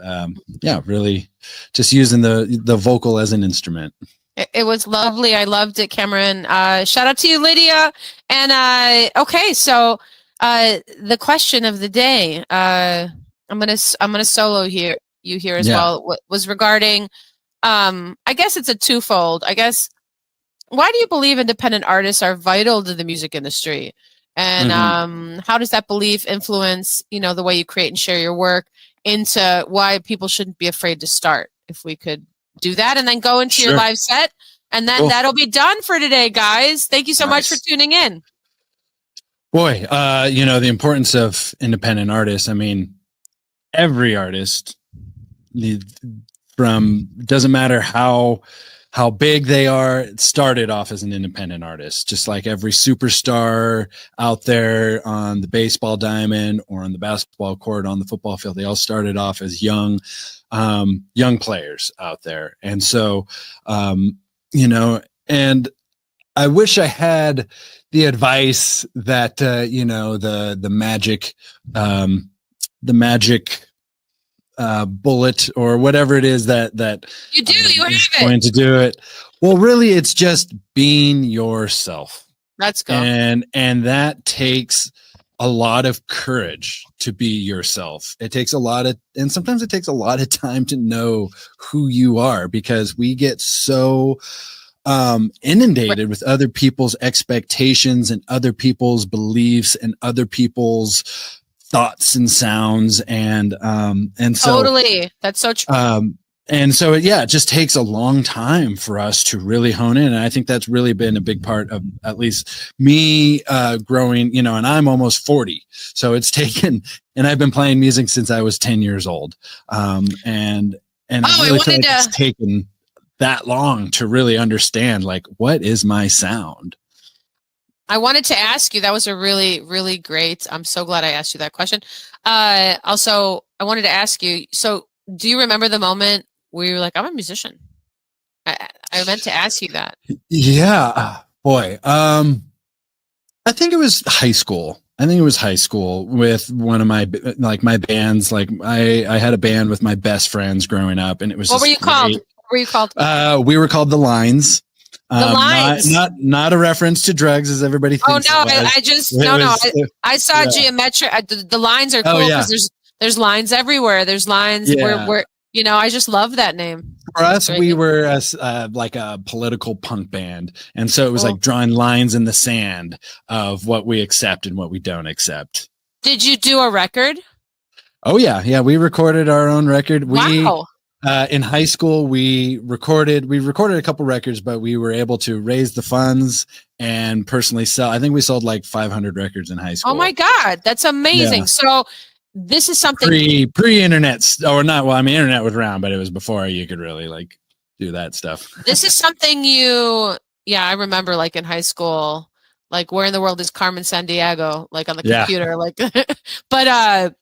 really just using the vocal as an instrument. It was lovely. I loved it, Cameron. Shout out to you, Lydia. And okay, so the question of the day, I'm gonna solo you here as well. Was regarding, I guess it's a twofold. I guess, why do you believe independent artists are vital to the music industry, and how does that belief influence the way you create and share your work, into why people shouldn't be afraid to start? If we could do that and then go into your live set, and then that'll be done for today, guys. Thank you so much for tuning in. Boy, the importance of independent artists. I mean, every artist, doesn't matter how big they are, started off as an independent artist, just like every superstar out there on the baseball diamond or on the basketball court, on the football field. They all started off as young players out there. And so, and I wish I had the advice that, the magic bullet or whatever it is that you do, you have it. Going to do it. Well, really, it's just being yourself. Let's go. And that takes a lot of courage to be yourself. It takes and sometimes it takes a lot of time to know who you are, because we get so inundated with other people's expectations and other people's beliefs and other people's thoughts and sounds. And so totally. That's so true. And so, it just takes a long time for us to really hone in. And I think that's really been a big part of at least me growing, and I'm almost 40. So it's taken, and I've been playing music since I was 10 years old. And I really feel like it's taken that long to really understand, like, what is my sound? I wanted to ask you, that was a really, really great. I'm so glad I asked you that question. Also, I wanted to ask you, so do you remember the moment where you were like, I'm a musician? I meant to ask you that. Yeah, boy. I think it was high school. With one of my bands. Like I had a band with my best friends growing up, and it was. What were you called? We were called The Lines. The Lines. Not a reference to drugs, as everybody thinks. Oh no! I saw geometric. The lines are cool because there's lines everywhere. There's lines where I just love that name. For us, we were like a political punk band, and so it was like drawing lines in the sand of what we accept and what we don't accept. Did you do a record? Oh yeah. We recorded our own record. Wow. In high school, we recorded a couple records, but we were able to raise the funds and personally sell. I think we sold like 500 records in high school. Oh my God, that's amazing! Yeah. So this is something pre-internet, or not? Well, I mean, internet was around, but it was before you could really like do that stuff. This is something I remember, like in high school, like where in the world is Carmen Sandiego, like on the computer, like, but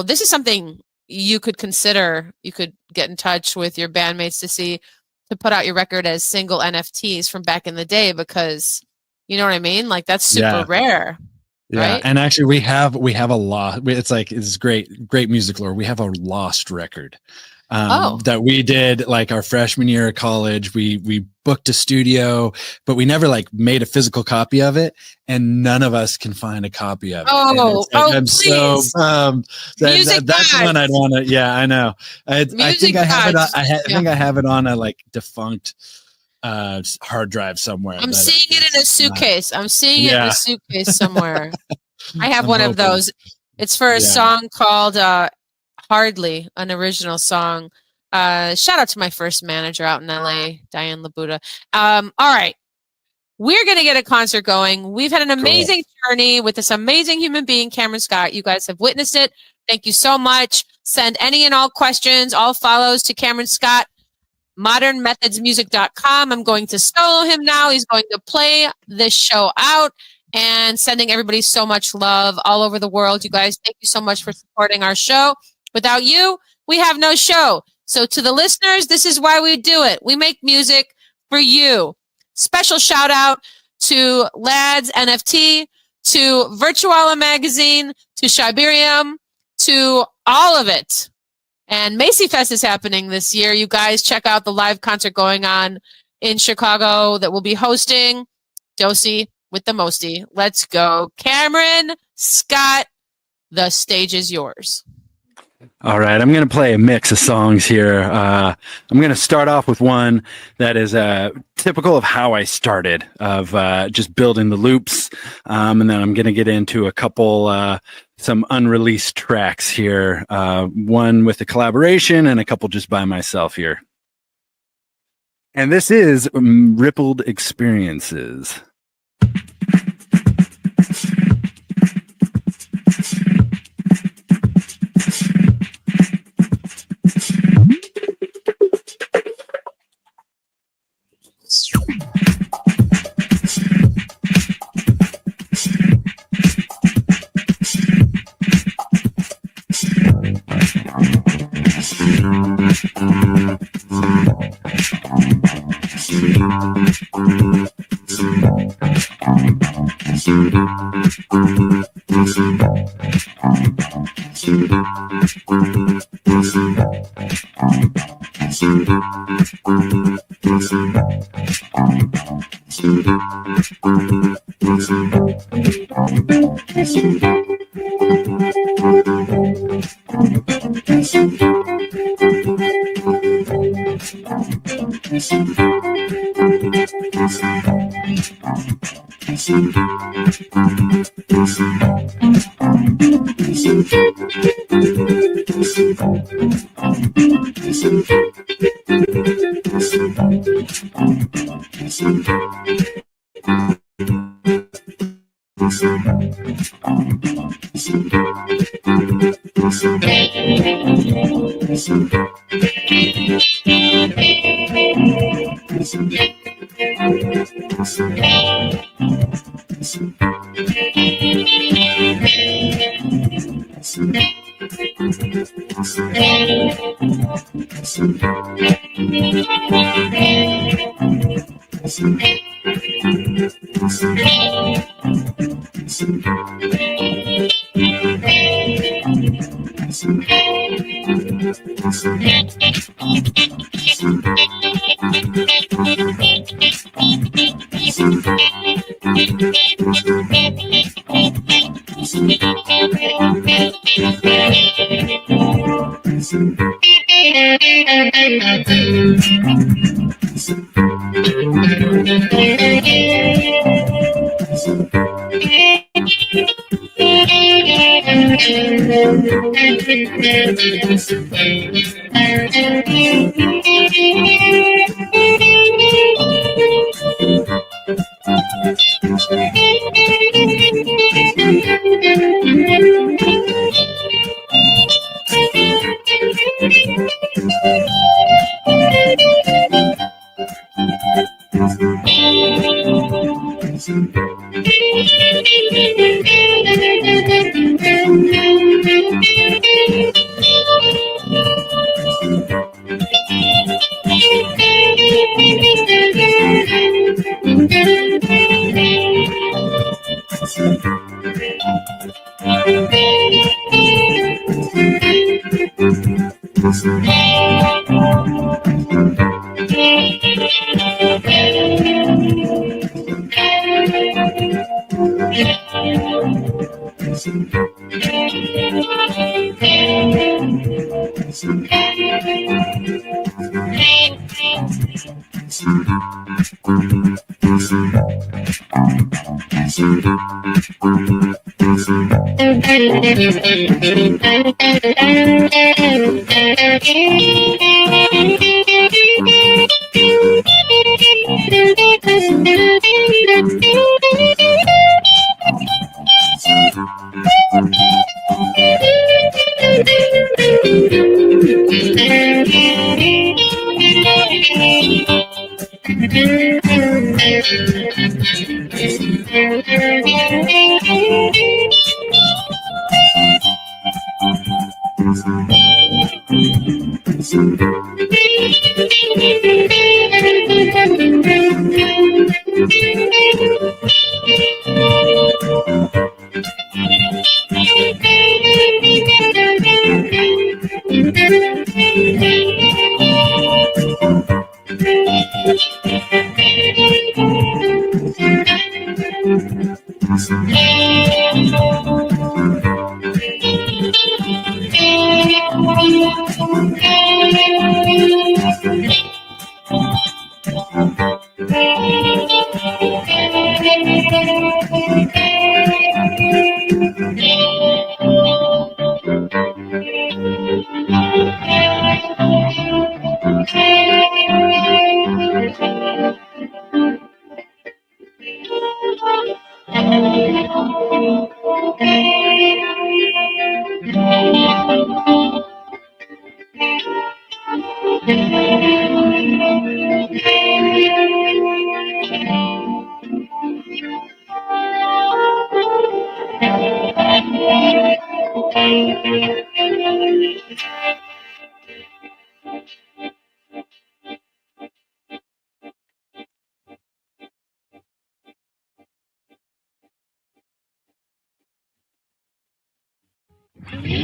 this is something you could consider. You could get in touch with your bandmates to put out your record as single NFTs from back in the day, because you know what I mean? Like that's super rare. Yeah. Right? And actually we have a lot. It's great music lore. We have a lost record that we did like our freshman year of college. We booked a studio, but we never like made a physical copy of it, and none of us can find a copy of it. I'm please. So that's the one I'd want to. Yeah, I know. I think I have it. I think I have it on a like defunct hard drive somewhere. I'm seeing it in a suitcase. I'm seeing it in a suitcase somewhere. I have one of those. It's for a song called Hardly, an original song. Shout out to my first manager out in LA, Diane Labuda. All right. We're going to get a concert going. We've had an amazing journey with this amazing human being, Cameron Scott. You guys have witnessed it. Thank you so much. Send any and all questions, all follows to Cameron Scott, modernmethodsmusic.com. I'm going to solo him now. He's going to play this show out. and sending everybody so much love all over the world. You guys, thank you so much for supporting our show. Without you, we have no show. So to the listeners, this is why we do it. We make music for you. Special shout out to Lads NFT, to Virtuala Magazine, to Shiberium, to all of it. And Macy Fest is happening this year. You guys check out the live concert going on in Chicago that we'll be hosting. Dosey with the Mosty. Let's go. Cameron, Scott, the stage is yours. All right, I'm going to play a mix of songs here. I'm going to start off with one that is typical of how I started, of just building the loops. And then I'm going to get into a couple, some unreleased tracks here, one with a collaboration and a couple just by myself here. And this is Rippled Experiences.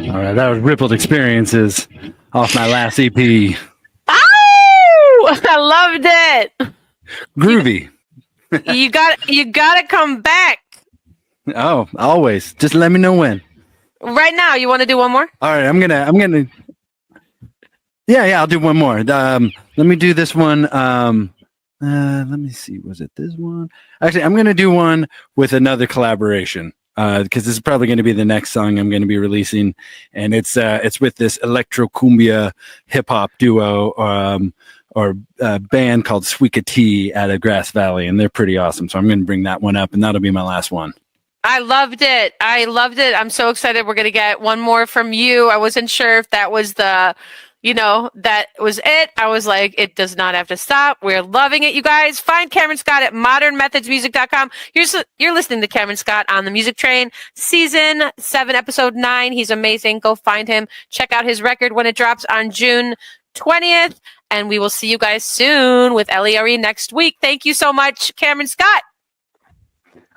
All right, that was Rippled Experiences off my last EP. Oh, I loved it. Groovy. You got to come back Oh, always. Just let me know when. right now. You want to do one more? All right, I'm gonna. Yeah, I'll do one more. Let me do this one. Let me see. Was it this one? Actually, I'm gonna do one with another collaboration. Because this is probably going to be the next song I'm going to be releasing, and it's with this electro cumbia hip hop duo or band called Sweekatee out of Grass Valley, and they're pretty awesome. So I'm going to bring that one up, and that'll be my last one. I loved it. I'm so excited. We're going to get one more from you. I wasn't sure if that was that was it. I was like, it does not have to stop. We're loving it, you guys. Find Cameron Scott at modernmethodsmusic.com. You're listening to Cameron Scott on the Music Train, Season 7, Episode 9. He's amazing. Go find him. Check out his record when it drops on June 20th. And we will see you guys soon with LERE next week. Thank you so much, Cameron Scott.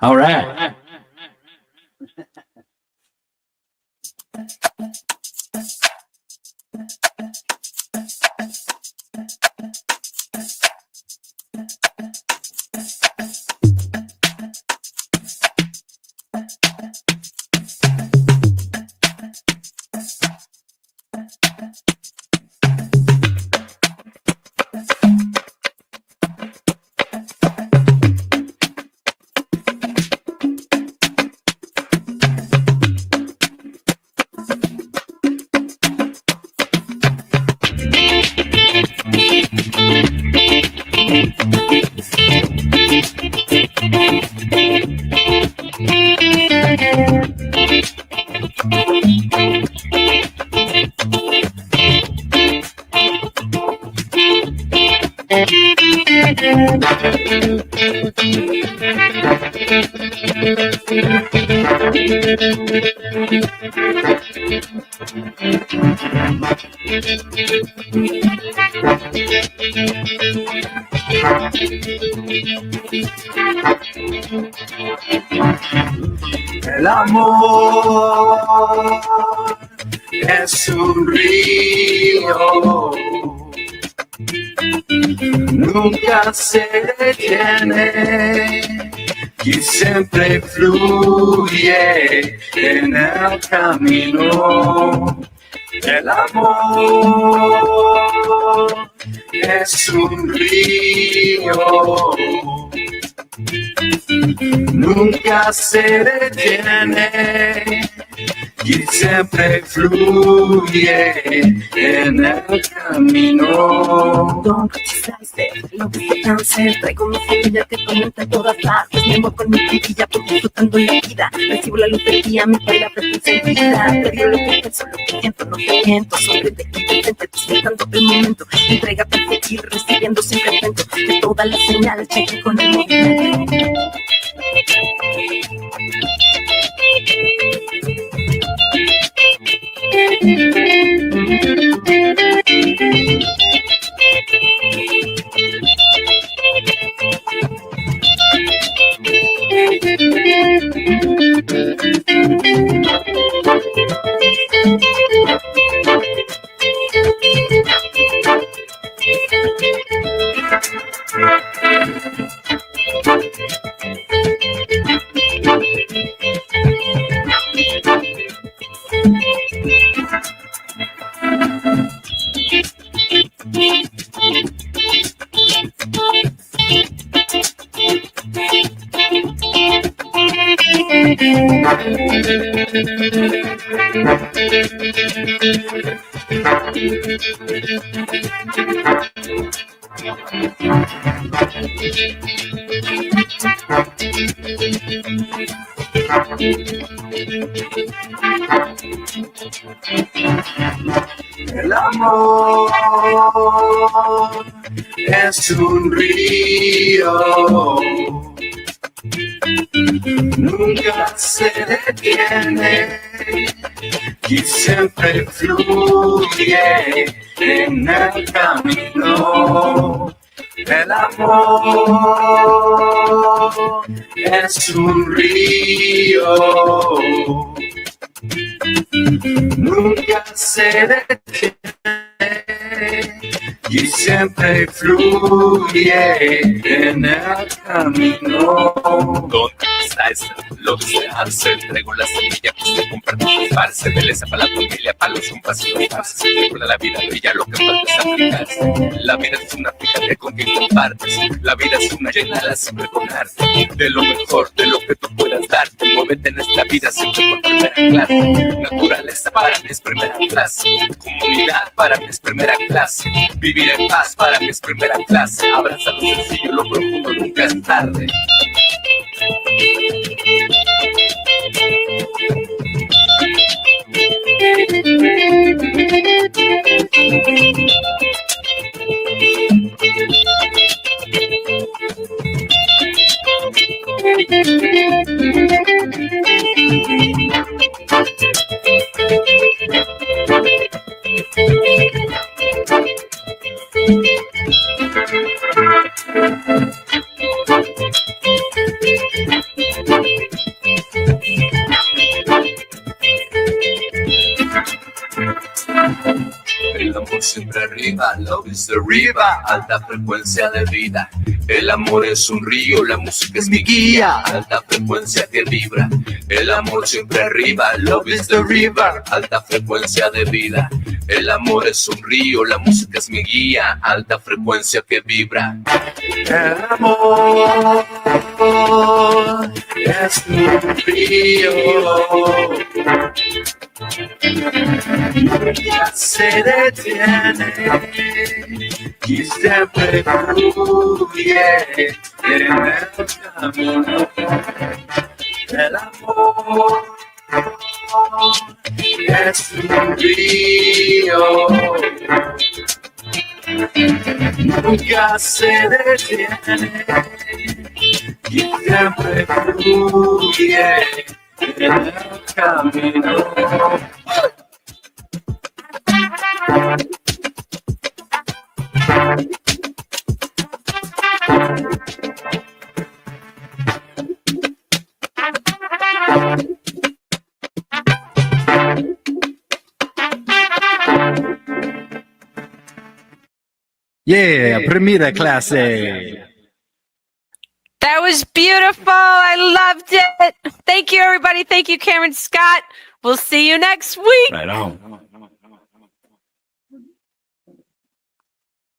All right. El amor es un río, nunca se detiene y siempre fluye en el camino. El amor es un río, nunca se detiene y siempre fluye en el camino. Don't criticize lo que se cáncer. Traigo una semilla que comenta en todas partes. Me muevo con mi tripilla porque disfrutando la vida. Recibo la luz del día, mi palabra encendida. Te digo lo que pienso, lo que siento, no te miento. Sonríete y presente, disfrutando el momento. Entrégate a seguir recibiendo siempre atento de todas las señales. Cheque con el movimiento. El amor es un río, nunca se detiene y siempre fluye en el camino. El amor es un río, nunca se detiene y siempre fluye en el camino. ¿Dónde está ese lo que se hace? Traigo la semilla que se comparte, comparse, belleza para la familia, para los compas y los pases. Recuerda la vida bella, lo que falta es aplicarse. La vida es una, fíjate con quien compartes. La vida es una, llénala siempre con arte. De lo mejor, de lo que tú puedas darte. Muévete en esta vida siempre por primera clase. Naturaleza para mí es primera clase. Comunidad para mí es primera clase. Vivir en paz para mí es primera clase. Abraza lo sencillo, lo profundo nunca es tarde. El amor siempre arriba, love is the river, alta frecuencia de vida. El amor es un río, la música es mi guía, alta frecuencia que vibra. El amor siempre arriba, love is the river, alta frecuencia de vida. El amor es un río, la música es mi guía, alta frecuencia que vibra. El amor es un río, nunca se detiene y siempre fluye en el camino. El amor es un río, nunca se detiene y siempre fluye en el camino. Yeah, primera clase. That was beautiful. I loved it. Thank you, everybody. Thank you, Cameron Scott. We'll see you next week. Right on.